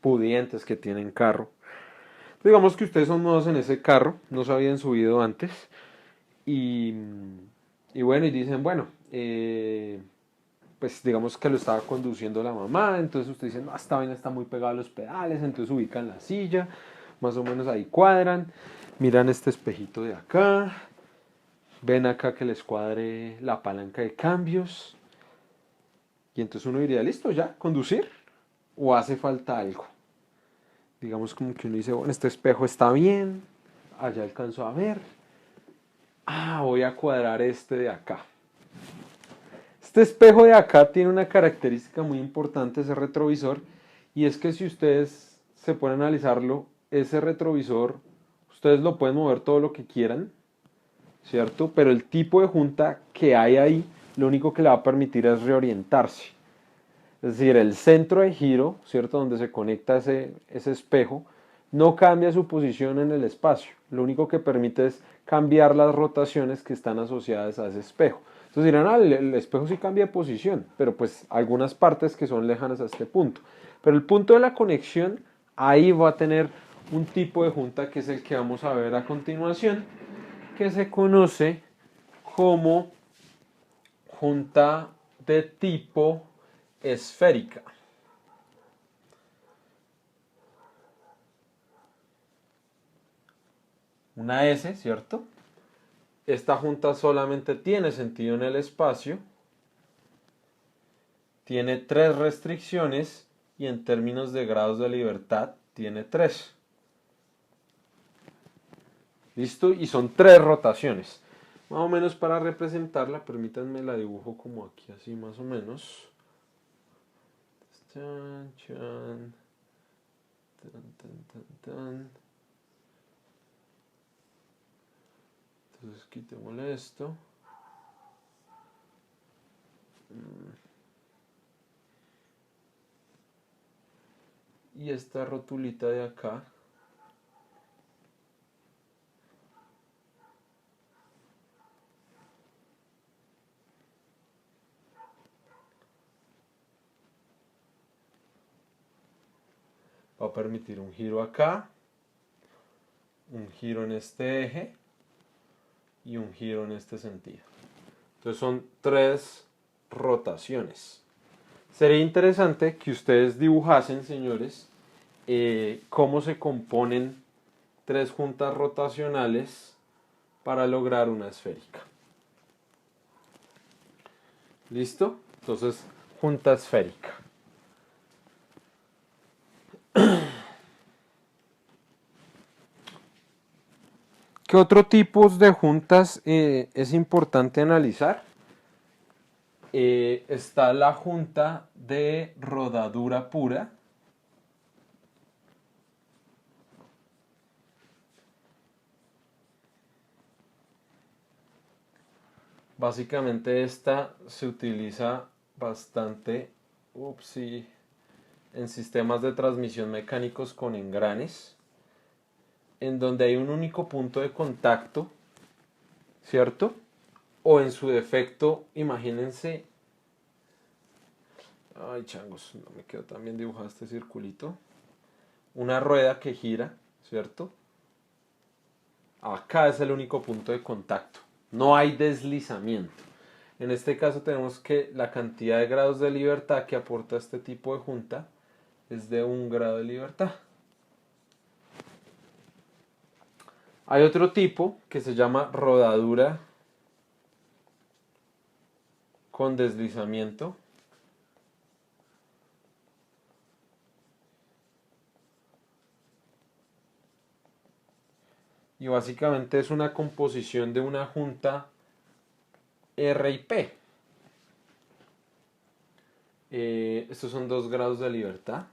pudientes que tienen carro. Digamos que ustedes son nuevos en ese carro, no se habían subido antes. Y bueno, y dicen, bueno, pues digamos que lo estaba conduciendo la mamá, entonces ustedes dicen, no, esta vaina está muy pegada a los pedales, entonces ubican la silla, más o menos ahí cuadran, miran este espejito de acá, ven acá que les cuadre la palanca de cambios, y entonces uno diría, listo, ya, conducir, o hace falta algo. Digamos como que uno dice, bueno, este espejo está bien, allá alcanzo a ver, voy a cuadrar este de acá. Este espejo de acá tiene una característica muy importante, ese retrovisor, y es que si ustedes se pueden analizarlo, ese retrovisor, ustedes lo pueden mover todo lo que quieran, ¿cierto? Pero el tipo de junta que hay ahí, lo único que le va a permitir es reorientarse. Es decir, el centro de giro, ¿cierto? Donde se conecta ese espejo, no cambia su posición en el espacio. Lo único que permite es cambiar las rotaciones que están asociadas a ese espejo. Entonces dirán, el espejo sí cambia de posición, pero pues algunas partes que son lejanas a este punto. Pero el punto de la conexión, ahí va a tener un tipo de junta que es el que vamos a ver a continuación, que se conoce como junta de tipo esférica. Una S, ¿cierto? Esta junta solamente tiene sentido en el espacio, tiene 3 restricciones y en términos de grados de libertad tiene 3. ¿Listo? Y son 3 rotaciones. Más o menos para representarla, permítanme la dibujo como aquí, así más o menos. Chan, chan. Tan, tan, tan, tan. Entonces quitémosle esto. Y esta rotulita de acá. va a permitir un giro acá, un giro en este eje y un giro en este sentido. Entonces son 3 rotaciones. Sería interesante que ustedes dibujasen, señores, cómo se componen 3 juntas rotacionales para lograr una esférica. ¿Listo? Entonces, junta esférica. ¿Qué otro tipo de juntas es importante analizar? Está la junta de rodadura pura. Básicamente esta se utiliza bastante en sistemas de transmisión mecánicos con engranes, en donde hay un único punto de contacto, ¿cierto? O en su defecto, imagínense, ay changos, no me quedó tan bien dibujado este circulito, una rueda que gira, ¿cierto? Acá es el único punto de contacto, no hay deslizamiento. En este caso tenemos que la cantidad de grados de libertad que aporta este tipo de junta es de 1 grado de libertad. Hay otro tipo que se llama rodadura con deslizamiento. Y básicamente es una composición de una junta R y P. Estos son 2 grados de libertad.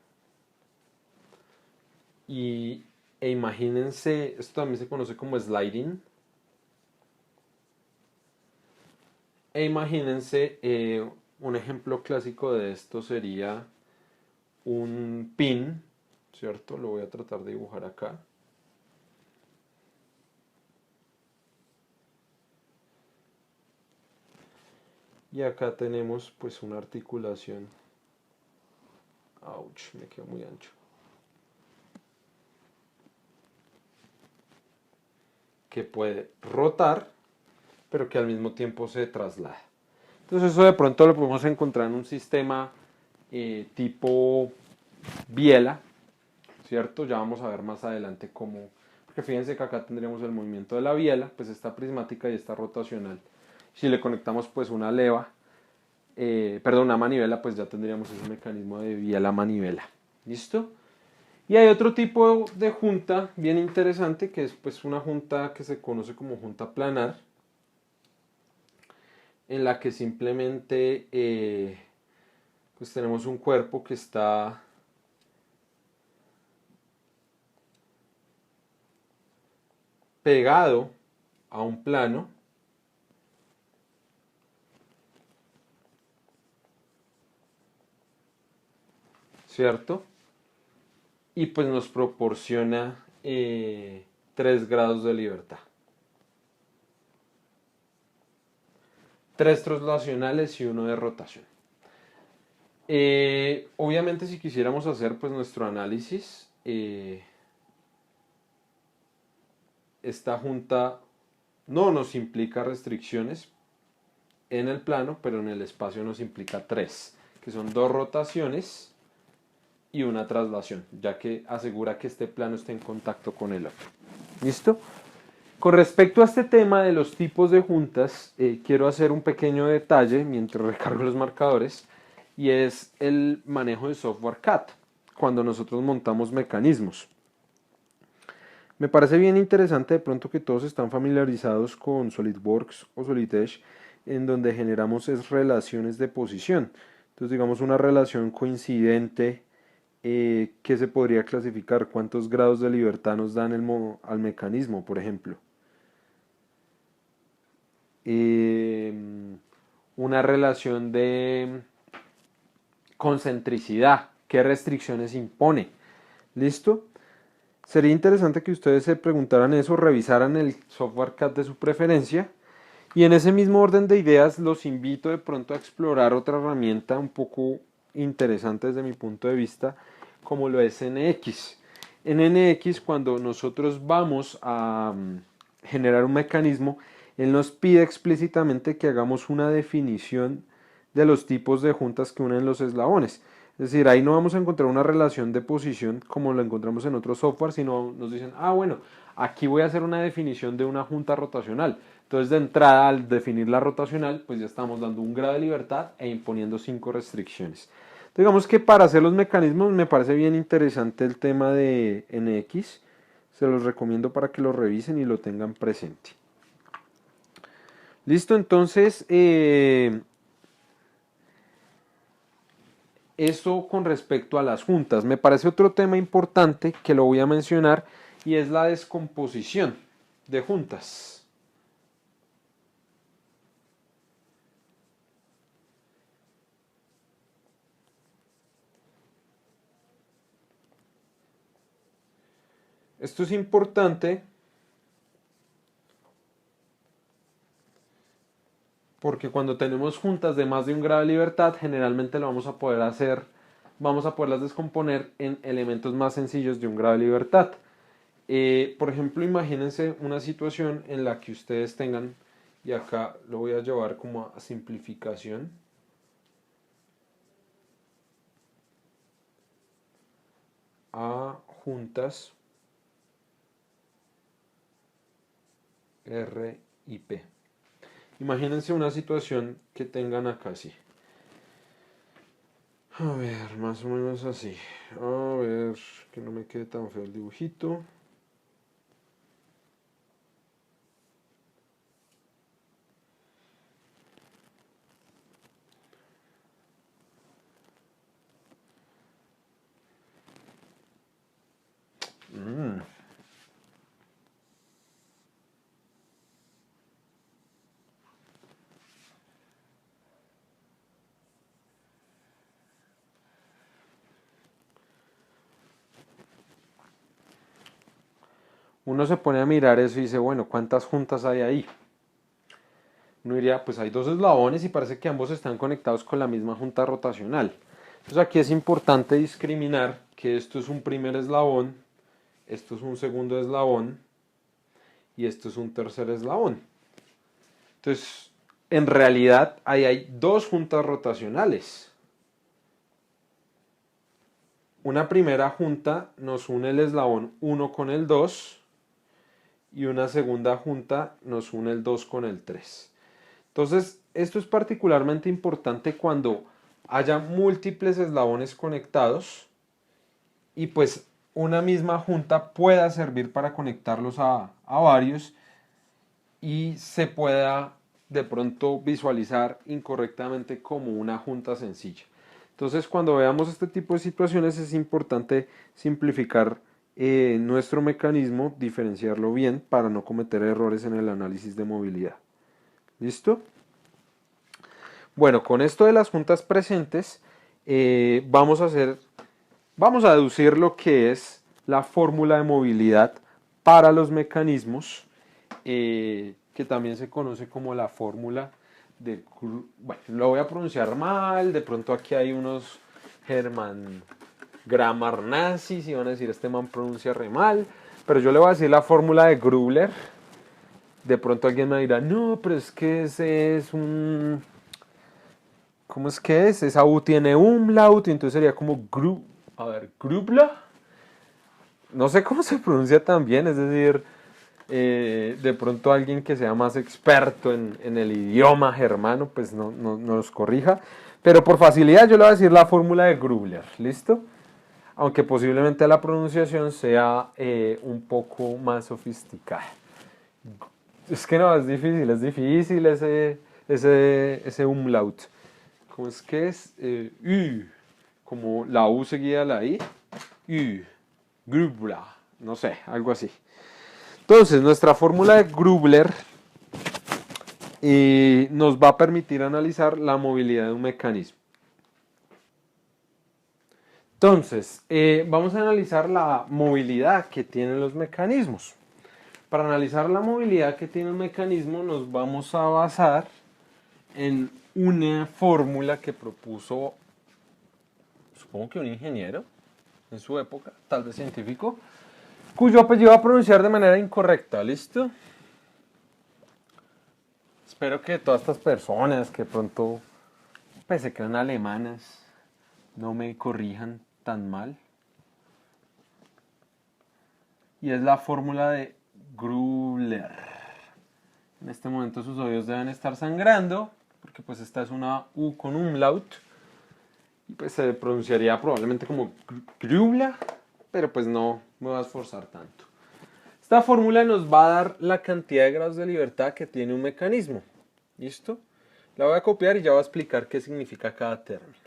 E imagínense, esto también se conoce como sliding. E imagínense, un ejemplo clásico de esto sería un pin, ¿cierto? Lo voy a tratar de dibujar acá. Y acá tenemos pues una articulación. Ouch, me quedó muy ancho. Que puede rotar, pero que al mismo tiempo se traslada. Entonces eso de pronto lo podemos encontrar en un sistema tipo biela, ¿cierto? Ya vamos a ver más adelante cómo, porque fíjense que acá tendríamos el movimiento de la biela, pues esta prismática y esta rotacional. Si le conectamos pues una leva, una manivela, pues ya tendríamos ese mecanismo de biela-manivela. ¿Listo? Y hay otro tipo de junta bien interesante, que es pues una junta que se conoce como junta planar, en la que simplemente pues tenemos un cuerpo que está pegado a un plano, ¿cierto? Y pues nos proporciona 3 grados de libertad. 3 translacionales y 1 de rotación. Obviamente si quisiéramos hacer pues nuestro análisis, esta junta no nos implica restricciones en el plano, pero en el espacio nos implica 3, que son 2 rotaciones y una traslación, ya que asegura que este plano esté en contacto con el otro. ¿Listo? Con respecto a este tema de los tipos de juntas, quiero hacer un pequeño detalle mientras recargo los marcadores, y es el manejo de software CAD, cuando nosotros montamos mecanismos. Me parece bien interesante de pronto que todos están familiarizados con SolidWorks o Solid Edge, en donde generamos relaciones de posición. Entonces digamos una relación coincidente que se podría clasificar cuántos grados de libertad nos dan al mecanismo, por ejemplo. Una relación de concentricidad, qué restricciones impone. ¿Listo? Sería interesante que ustedes se preguntaran eso, revisaran el software CAD de su preferencia, y en ese mismo orden de ideas los invito de pronto a explorar otra herramienta un poco interesante desde mi punto de vista, como lo es NX. En NX, cuando nosotros vamos a generar un mecanismo, él nos pide explícitamente que hagamos una definición de los tipos de juntas que unen los eslabones. Es decir, ahí no vamos a encontrar una relación de posición como lo encontramos en otro software, sino nos dicen, bueno, aquí voy a hacer una definición de una junta rotacional. Entonces, de entrada, al definir la rotacional, pues ya estamos dando un grado de libertad e imponiendo 5 restricciones. Digamos que para hacer los mecanismos me parece bien interesante el tema de NX. Se los recomiendo para que lo revisen y lo tengan presente. Listo, entonces eso con respecto a las juntas. Me parece otro tema importante que lo voy a mencionar y es la descomposición de juntas. Esto es importante porque cuando tenemos juntas de más de un grado de libertad, generalmente lo vamos a poder hacer, vamos a poderlas descomponer en elementos más sencillos de un grado de libertad. Por ejemplo, imagínense una situación en la que ustedes tengan, y acá lo voy a llevar como a simplificación, a juntas R y P. Imagínense una situación que tengan acá así. A ver, más o menos así. A ver, que no me quede tan feo el dibujito. Uno se pone a mirar eso y dice, bueno, ¿cuántas juntas hay ahí? Uno diría, pues hay dos eslabones y parece que ambos están conectados con la misma junta rotacional. Entonces aquí es importante discriminar que esto es un primer eslabón, esto es un segundo eslabón y esto es un tercer eslabón. Entonces, en realidad ahí hay dos juntas rotacionales. Una primera junta nos une el eslabón 1 con el 2 y una segunda junta nos une el 2 con el 3. Entonces, esto es particularmente importante cuando haya múltiples eslabones conectados y pues una misma junta pueda servir para conectarlos a varios y se pueda de pronto visualizar incorrectamente como una junta sencilla. Entonces, cuando veamos este tipo de situaciones es importante simplificar nuestro mecanismo, diferenciarlo bien para no cometer errores en el análisis de movilidad. ¿Listo? Bueno, con esto de las juntas presentes, vamos a deducir lo que es la fórmula de movilidad para los mecanismos, que también se conoce como la fórmula de... Bueno, lo voy a pronunciar mal, de pronto aquí hay unos German grammar nazis y van a decir, este man pronuncia re mal, pero yo le voy a decir la fórmula de Grubler. De pronto alguien me dirá, no, pero es que ese es un... ¿Cómo es que es? Esa U tiene umlaut y entonces sería como Grubla. No sé cómo se pronuncia tan bien, es decir, de pronto alguien que sea más experto en el idioma germano, pues no nos corrija. Pero por facilidad yo le voy a decir la fórmula de Grubler, ¿listo? Aunque posiblemente la pronunciación sea un poco más sofisticada. Es que no, es difícil ese umlaut. ¿Cómo es que es? U, como la U seguida a la I. U, Grubler, no sé, algo así. Entonces, nuestra fórmula de Grubler nos va a permitir analizar la movilidad de un mecanismo. Entonces, vamos a analizar la movilidad que tienen los mecanismos. Para analizar la movilidad que tiene un mecanismo, nos vamos a basar en una fórmula que propuso, supongo que un ingeniero, en su época, tal vez científico, cuyo apellido va a pronunciar de manera incorrecta, ¿listo? Espero que todas estas personas que pronto pues, se crean alemanas no me corrijan tan mal. Y es la fórmula de Grubler. En este momento sus oídos deben estar sangrando, porque pues esta es una U con umlaut. Y pues se pronunciaría probablemente como Grubler, pero pues no me voy a esforzar tanto. Esta fórmula nos va a dar la cantidad de grados de libertad que tiene un mecanismo. ¿Listo? La voy a copiar y ya voy a explicar qué significa cada término.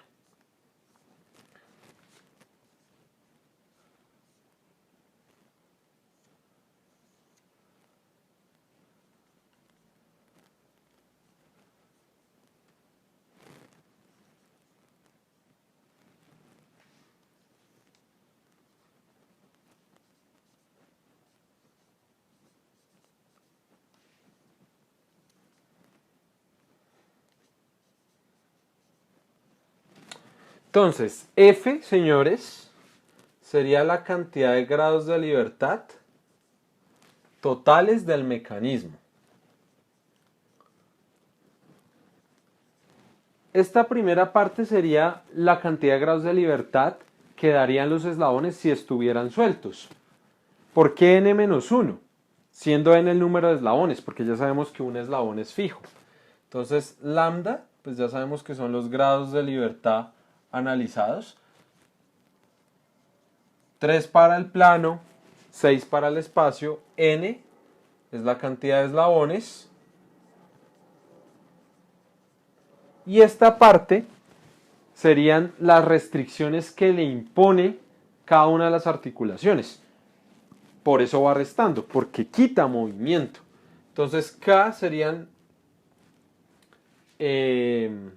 Entonces, F, señores, sería la cantidad de grados de libertad totales del mecanismo. Esta primera parte sería la cantidad de grados de libertad que darían los eslabones si estuvieran sueltos. ¿Por qué n-1? Siendo n el número de eslabones, porque ya sabemos que un eslabón es fijo. Entonces, lambda, pues ya sabemos que son los grados de libertad analizados. 3 para el plano, 6 para el espacio, n es la cantidad de eslabones. Y esta parte serían las restricciones que le impone cada una de las articulaciones. Por eso va restando, porque quita movimiento. Entonces K serían el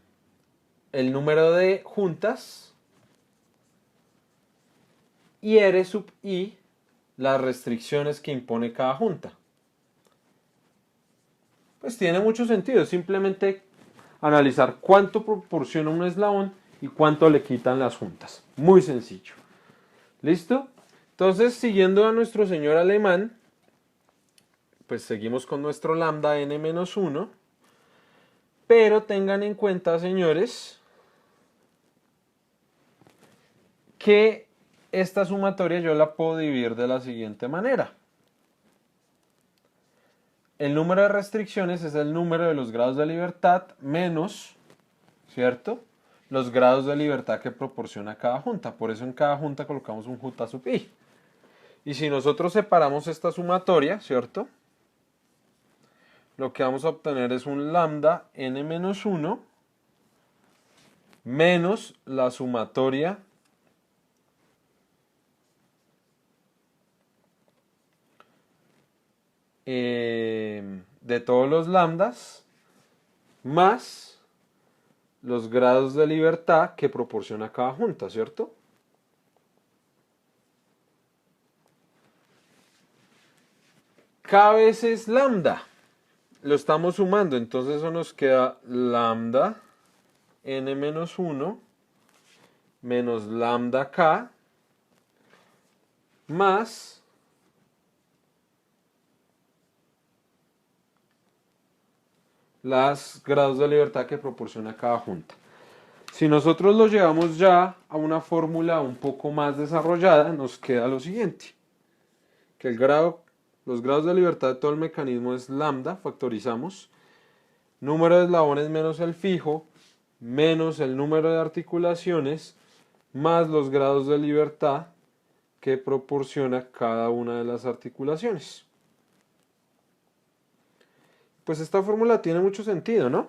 número de juntas y R sub I las restricciones que impone cada junta. Pues tiene mucho sentido, simplemente analizar cuánto proporciona un eslabón y cuánto le quitan las juntas. Muy sencillo. ¿Listo? Entonces, siguiendo a nuestro señor alemán, pues seguimos con nuestro lambda n-1, pero tengan en cuenta, señores, que esta sumatoria yo la puedo dividir de la siguiente manera. El número de restricciones es el número de los grados de libertad menos, ¿cierto?, los grados de libertad que proporciona cada junta. Por eso en cada junta colocamos un j sub i. Y si nosotros separamos esta sumatoria, ¿cierto?, lo que vamos a obtener es un lambda n-1 menos la sumatoria de todos los lambdas más los grados de libertad que proporciona cada junta, ¿cierto? K veces lambda. Lo estamos sumando, entonces eso nos queda lambda n-1 menos lambda k más los grados de libertad que proporciona cada junta. Si nosotros lo llevamos ya a una fórmula un poco más desarrollada, nos queda lo siguiente, que los grados de libertad de todo el mecanismo es lambda, factorizamos, número de eslabones menos el fijo, menos el número de articulaciones, más los grados de libertad que proporciona cada una de las articulaciones. Pues esta fórmula tiene mucho sentido, ¿no?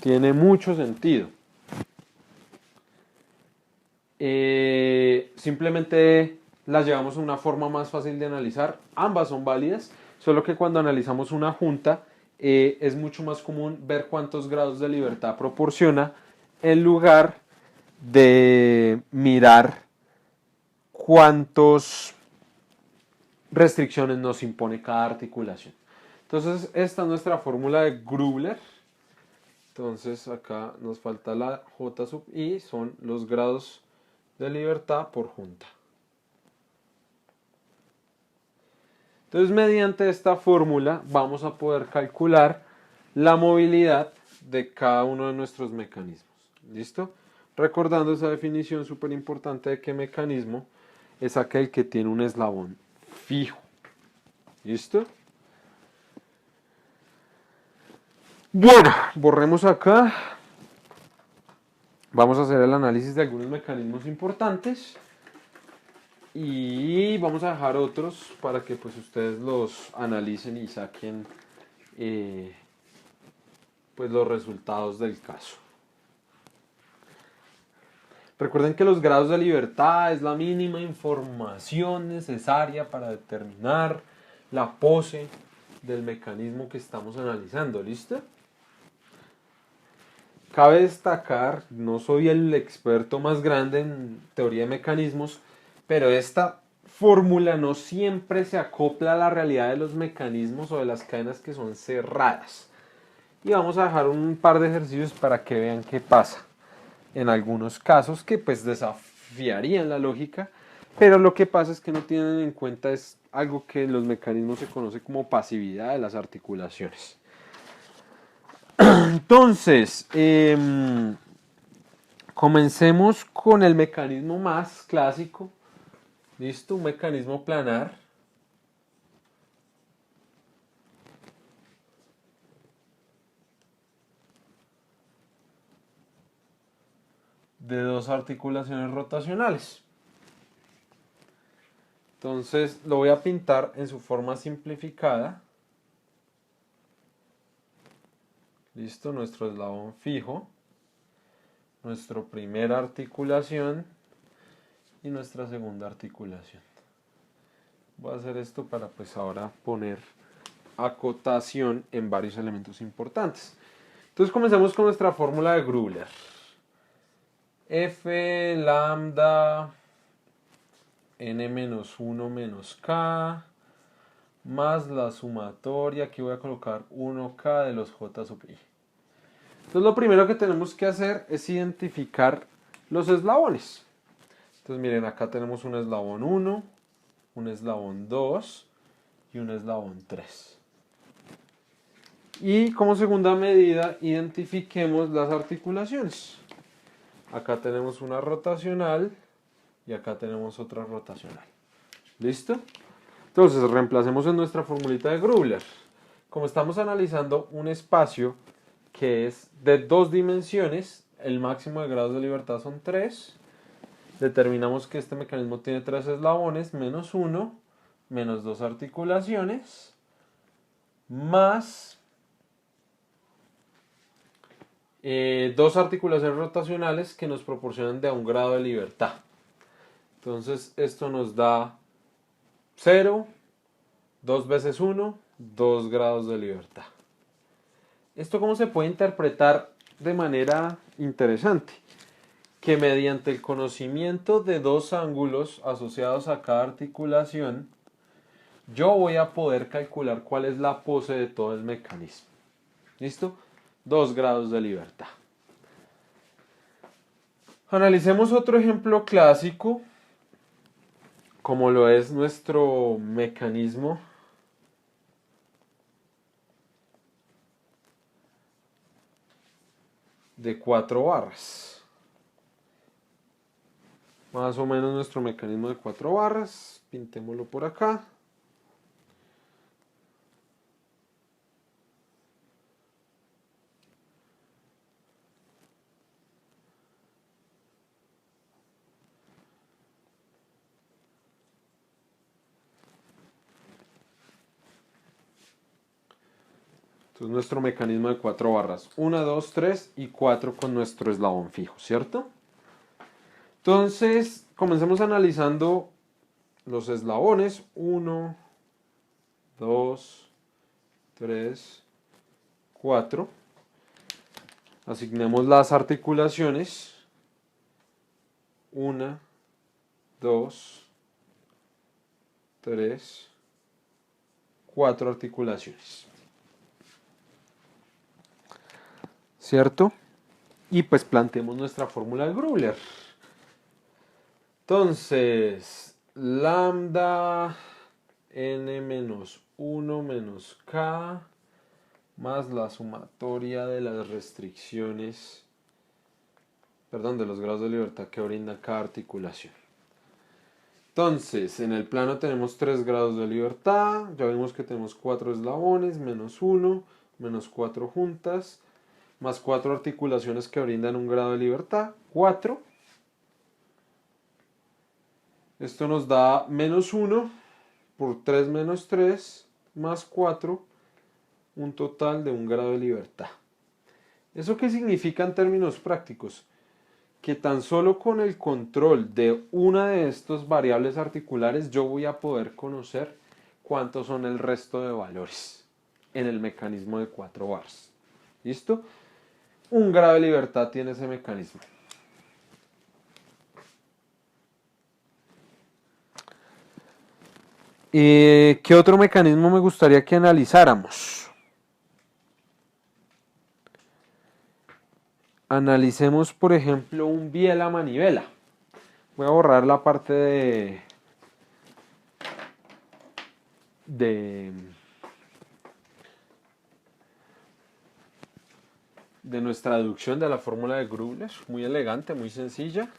Tiene mucho sentido. Simplemente las llevamos a una forma más fácil de analizar. Ambas son válidas, solo que cuando analizamos una junta es mucho más común ver cuántos grados de libertad proporciona en lugar de mirar cuántas restricciones nos impone cada articulación. Entonces esta es nuestra fórmula de Grubler. Entonces acá nos falta la J sub I, son los grados de libertad por junta. Entonces, mediante esta fórmula vamos a poder calcular la movilidad de cada uno de nuestros mecanismos. ¿Listo? Recordando esa definición súper importante de que mecanismo es aquel que tiene un eslabón fijo. ¿Listo? Bueno, borremos acá. Vamos a hacer el análisis de algunos mecanismos importantes. Y vamos a dejar otros para que pues ustedes los analicen y saquen pues los resultados del caso. Recuerden que los grados de libertad es la mínima información necesaria para determinar la pose del mecanismo que estamos analizando. ¿Listo? Cabe destacar, no soy el experto más grande en teoría de mecanismos, pero esta fórmula no siempre se acopla a la realidad de los mecanismos o de las cadenas que son cerradas. Y vamos a dejar un par de ejercicios para que vean qué pasa en algunos casos que pues desafiarían la lógica, pero lo que pasa es que no tienen en cuenta es algo que en los mecanismos se conoce como pasividad de las articulaciones. Entonces, comencemos con el mecanismo más clásico. ¿Listo? Un mecanismo planar. De dos articulaciones rotacionales. Entonces lo voy a pintar en su forma simplificada. Listo, nuestro eslabón fijo, nuestra primera articulación y nuestra segunda articulación. Voy a hacer esto para pues ahora poner acotación en varios elementos importantes. Entonces comencemos con nuestra fórmula de Grubler. F lambda n menos 1 menos k más la sumatoria, aquí voy a colocar 1k de los j sub i. Entonces lo primero que tenemos que hacer es identificar los eslabones. Entonces miren, acá tenemos un eslabón 1, un eslabón 2 y un eslabón 3. Y como segunda medida, identifiquemos las articulaciones. Acá tenemos una rotacional y acá tenemos otra rotacional. ¿Listo? Entonces reemplacemos en nuestra formulita de Grubler. Como estamos analizando un espacio que es de 2 dimensiones, el máximo de grados de libertad son 3. Determinamos que este mecanismo tiene 3 eslabones, menos 1, menos 2 articulaciones, más 2 articulaciones rotacionales que nos proporcionan de 1 grado de libertad. Entonces esto nos da 0, 2 veces 1, 2 grados de libertad. ¿Esto cómo se puede interpretar de manera interesante? Que mediante el conocimiento de dos ángulos asociados a cada articulación, yo voy a poder calcular cuál es la pose de todo el mecanismo. ¿Listo? 2 grados de libertad. Analicemos otro ejemplo clásico, como lo es nuestro mecanismo de 4 barras. Más o menos nuestro mecanismo de 4 barras. Pintémoslo por acá. Entonces nuestro mecanismo de 4 barras. 1, 2, 3 y 4 con nuestro eslabón fijo, ¿cierto? Entonces, comencemos analizando los eslabones. 1, 2, 3, 4. Asignemos las articulaciones. 1, 2, 3, 4 articulaciones. ¿Cierto? Y pues planteemos nuestra fórmula de Grubler. Entonces, lambda n menos 1 menos k más la sumatoria de las restricciones, perdón, de los grados de libertad que brinda cada articulación. Entonces, en el plano tenemos 3 grados de libertad, ya vimos que tenemos 4 eslabones, menos 1, menos 4 juntas, más 4 articulaciones que brindan un grado de libertad, 4. Esto nos da menos 1 por 3 menos 3, más 4, un total de un grado de libertad. ¿Eso qué significa en términos prácticos? Que tan solo con el control de una de estas variables articulares yo voy a poder conocer cuántos son el resto de valores en el mecanismo de 4 bars. ¿Listo? Un grado de libertad tiene ese mecanismo. ¿Qué otro mecanismo me gustaría que analizáramos? Analicemos, por ejemplo, un biela-manivela. Voy a borrar la parte de nuestra deducción de la fórmula de Grubler. Muy elegante, muy sencilla.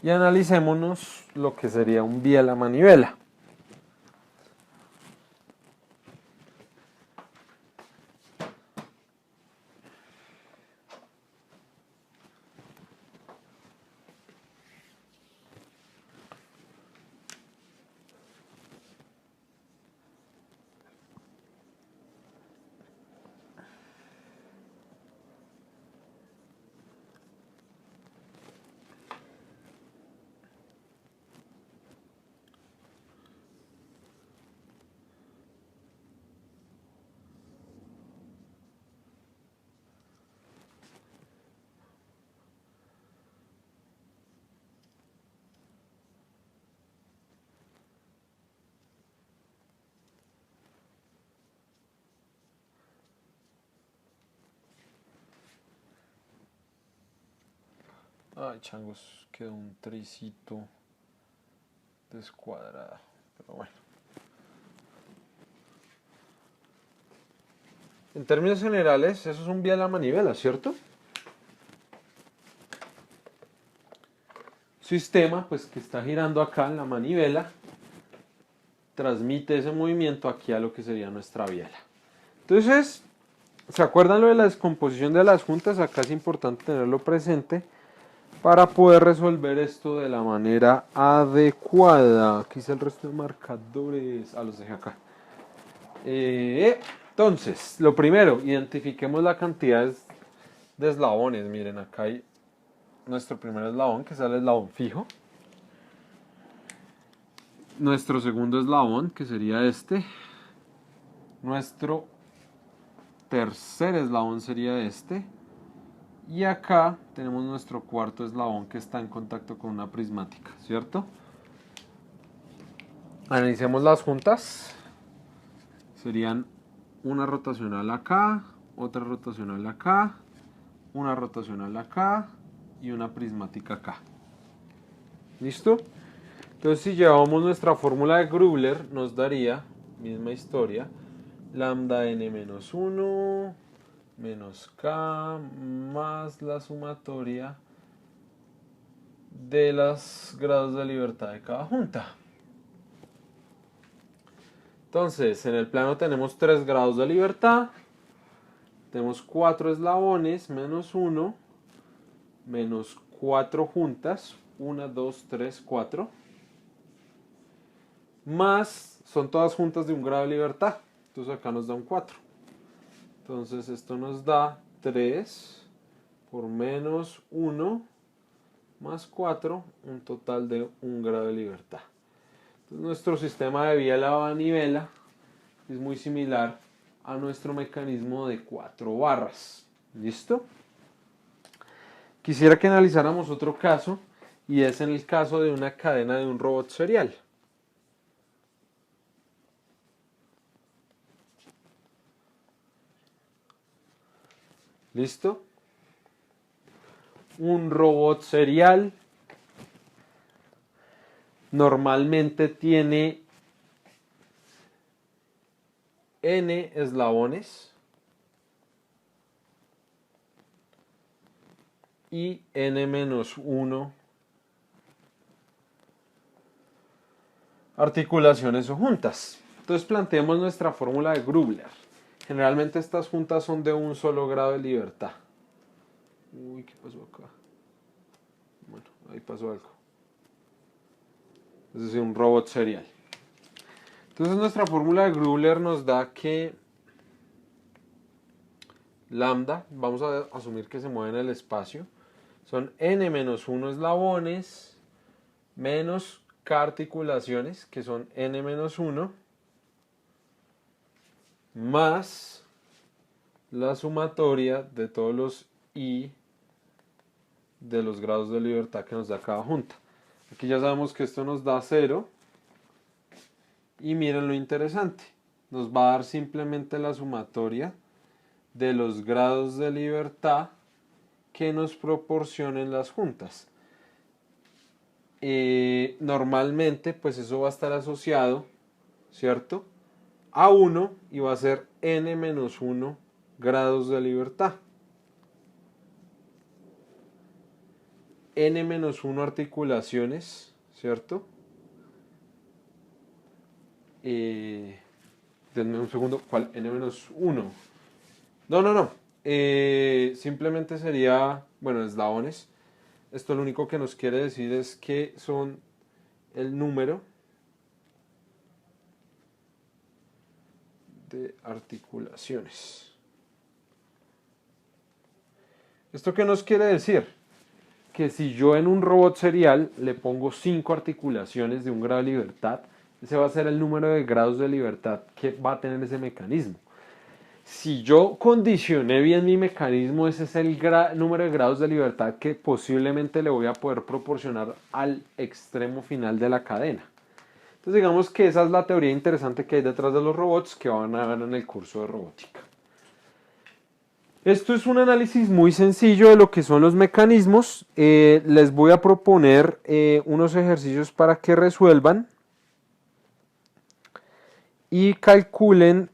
Y analicémonos lo que sería un biela-manivela. Ay, changos, quedó un tricito descuadrado, pero bueno. En términos generales, eso es un biela-manivela, ¿cierto? Sistema, pues que está girando acá en la manivela, transmite ese movimiento aquí a lo que sería nuestra biela. Entonces, ¿se acuerdan lo de la descomposición de las juntas? Acá es importante tenerlo presente para poder resolver esto de la manera adecuada. Aquí está el resto de marcadores. Los dejé acá. Entonces, lo primero, identifiquemos la cantidad de eslabones. Miren, acá hay nuestro primer eslabón, que es el eslabón fijo. Nuestro segundo eslabón, que sería este. Nuestro tercer eslabón sería este. Y acá tenemos nuestro cuarto eslabón que está en contacto con una prismática, ¿cierto? Analicemos las juntas. Serían una rotacional acá, otra rotacional acá, una rotacional acá y una prismática acá. ¿Listo? Entonces, si llevamos nuestra fórmula de Grubler, nos daría, misma historia, lambda n menos 1 menos k más la sumatoria de los grados de libertad de cada junta. Entonces, en el plano tenemos 3 grados de libertad, tenemos 4 eslabones, menos 1, menos 4 juntas, 1, 2, 3, 4, más, son todas juntas de un grado de libertad, entonces acá nos da un 4. Entonces esto nos da 3 por menos 1 más 4, un total de 1 grado de libertad. Entonces, nuestro sistema de biela-manivela es muy similar a nuestro mecanismo de 4 barras. ¿Listo? Quisiera que analizáramos otro caso, y es en el caso de una cadena de un robot serial. ¿Listo? Un robot serial normalmente tiene n eslabones y n-1 articulaciones o juntas. Entonces planteemos nuestra fórmula de Grubler. Generalmente estas juntas son de un solo grado de libertad. Uy, ¿qué pasó acá? Bueno, ahí pasó algo. Es decir, un robot serial. Entonces nuestra fórmula de Grubler nos da que lambda, vamos a asumir que se mueve en el espacio, son n-1 eslabones menos k articulaciones, que son n-1, más la sumatoria de todos los i de los grados de libertad que nos da cada junta. Aquí ya sabemos que esto nos da 0. Y miren lo interesante. Nos va a dar simplemente la sumatoria de los grados de libertad que nos proporcionen las juntas. Normalmente, pues eso va a estar asociado, ¿cierto?, a 1 y va a ser n-1 grados de libertad. n-1 articulaciones, ¿cierto? Denme un segundo, ¿cuál? n-1. No. Simplemente sería, bueno, eslabones. Esto lo único que nos quiere decir es que son el número de articulaciones. ¿Esto qué nos quiere decir? Que si yo en un robot serial le pongo 5 articulaciones de un grado de libertad, ese va a ser el número de grados de libertad que va a tener ese mecanismo. Si yo condicioné bien mi mecanismo, ese es el número de grados de libertad que posiblemente le voy a poder proporcionar al extremo final de la cadena. Entonces digamos que esa es la teoría interesante que hay detrás de los robots que van a ver en el curso de robótica. Esto es un análisis muy sencillo de lo que son los mecanismos. Les voy a proponer unos ejercicios para que resuelvan y calculen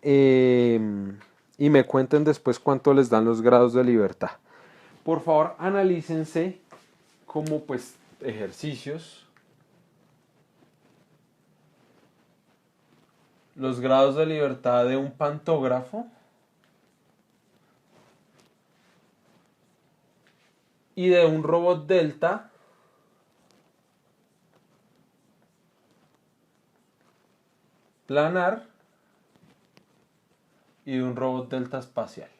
y me cuenten después cuánto les dan los grados de libertad. Por favor, analícense como pues ejercicios los grados de libertad de un pantógrafo y de un robot delta planar y de un robot delta espacial.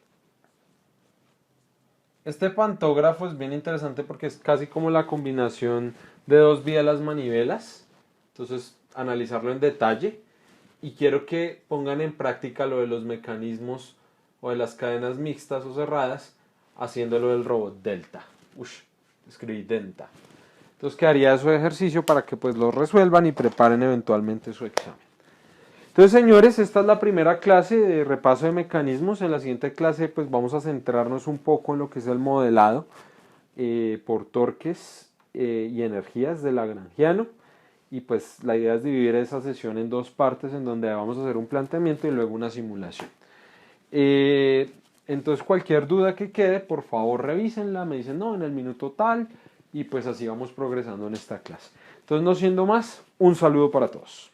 Este pantógrafo es bien interesante porque es casi como la combinación de dos bielas manivelas. Entonces, analizarlo en detalle. Y quiero que pongan en práctica lo de los mecanismos o de las cadenas mixtas o cerradas, haciéndolo del robot delta. Escribí delta. Entonces quedaría eso de ejercicio para que pues lo resuelvan y preparen eventualmente su examen. Entonces, señores, esta es la primera clase de repaso de mecanismos. En la siguiente clase pues vamos a centrarnos un poco en lo que es el modelado por torques y energías de Lagrangiano. Y pues la idea es dividir esa sesión en dos partes en donde vamos a hacer un planteamiento y luego una simulación. Entonces cualquier duda que quede, por favor revísenla, me dicen no, en el minuto tal, y pues así vamos progresando en esta clase. Entonces, no siendo más, un saludo para todos.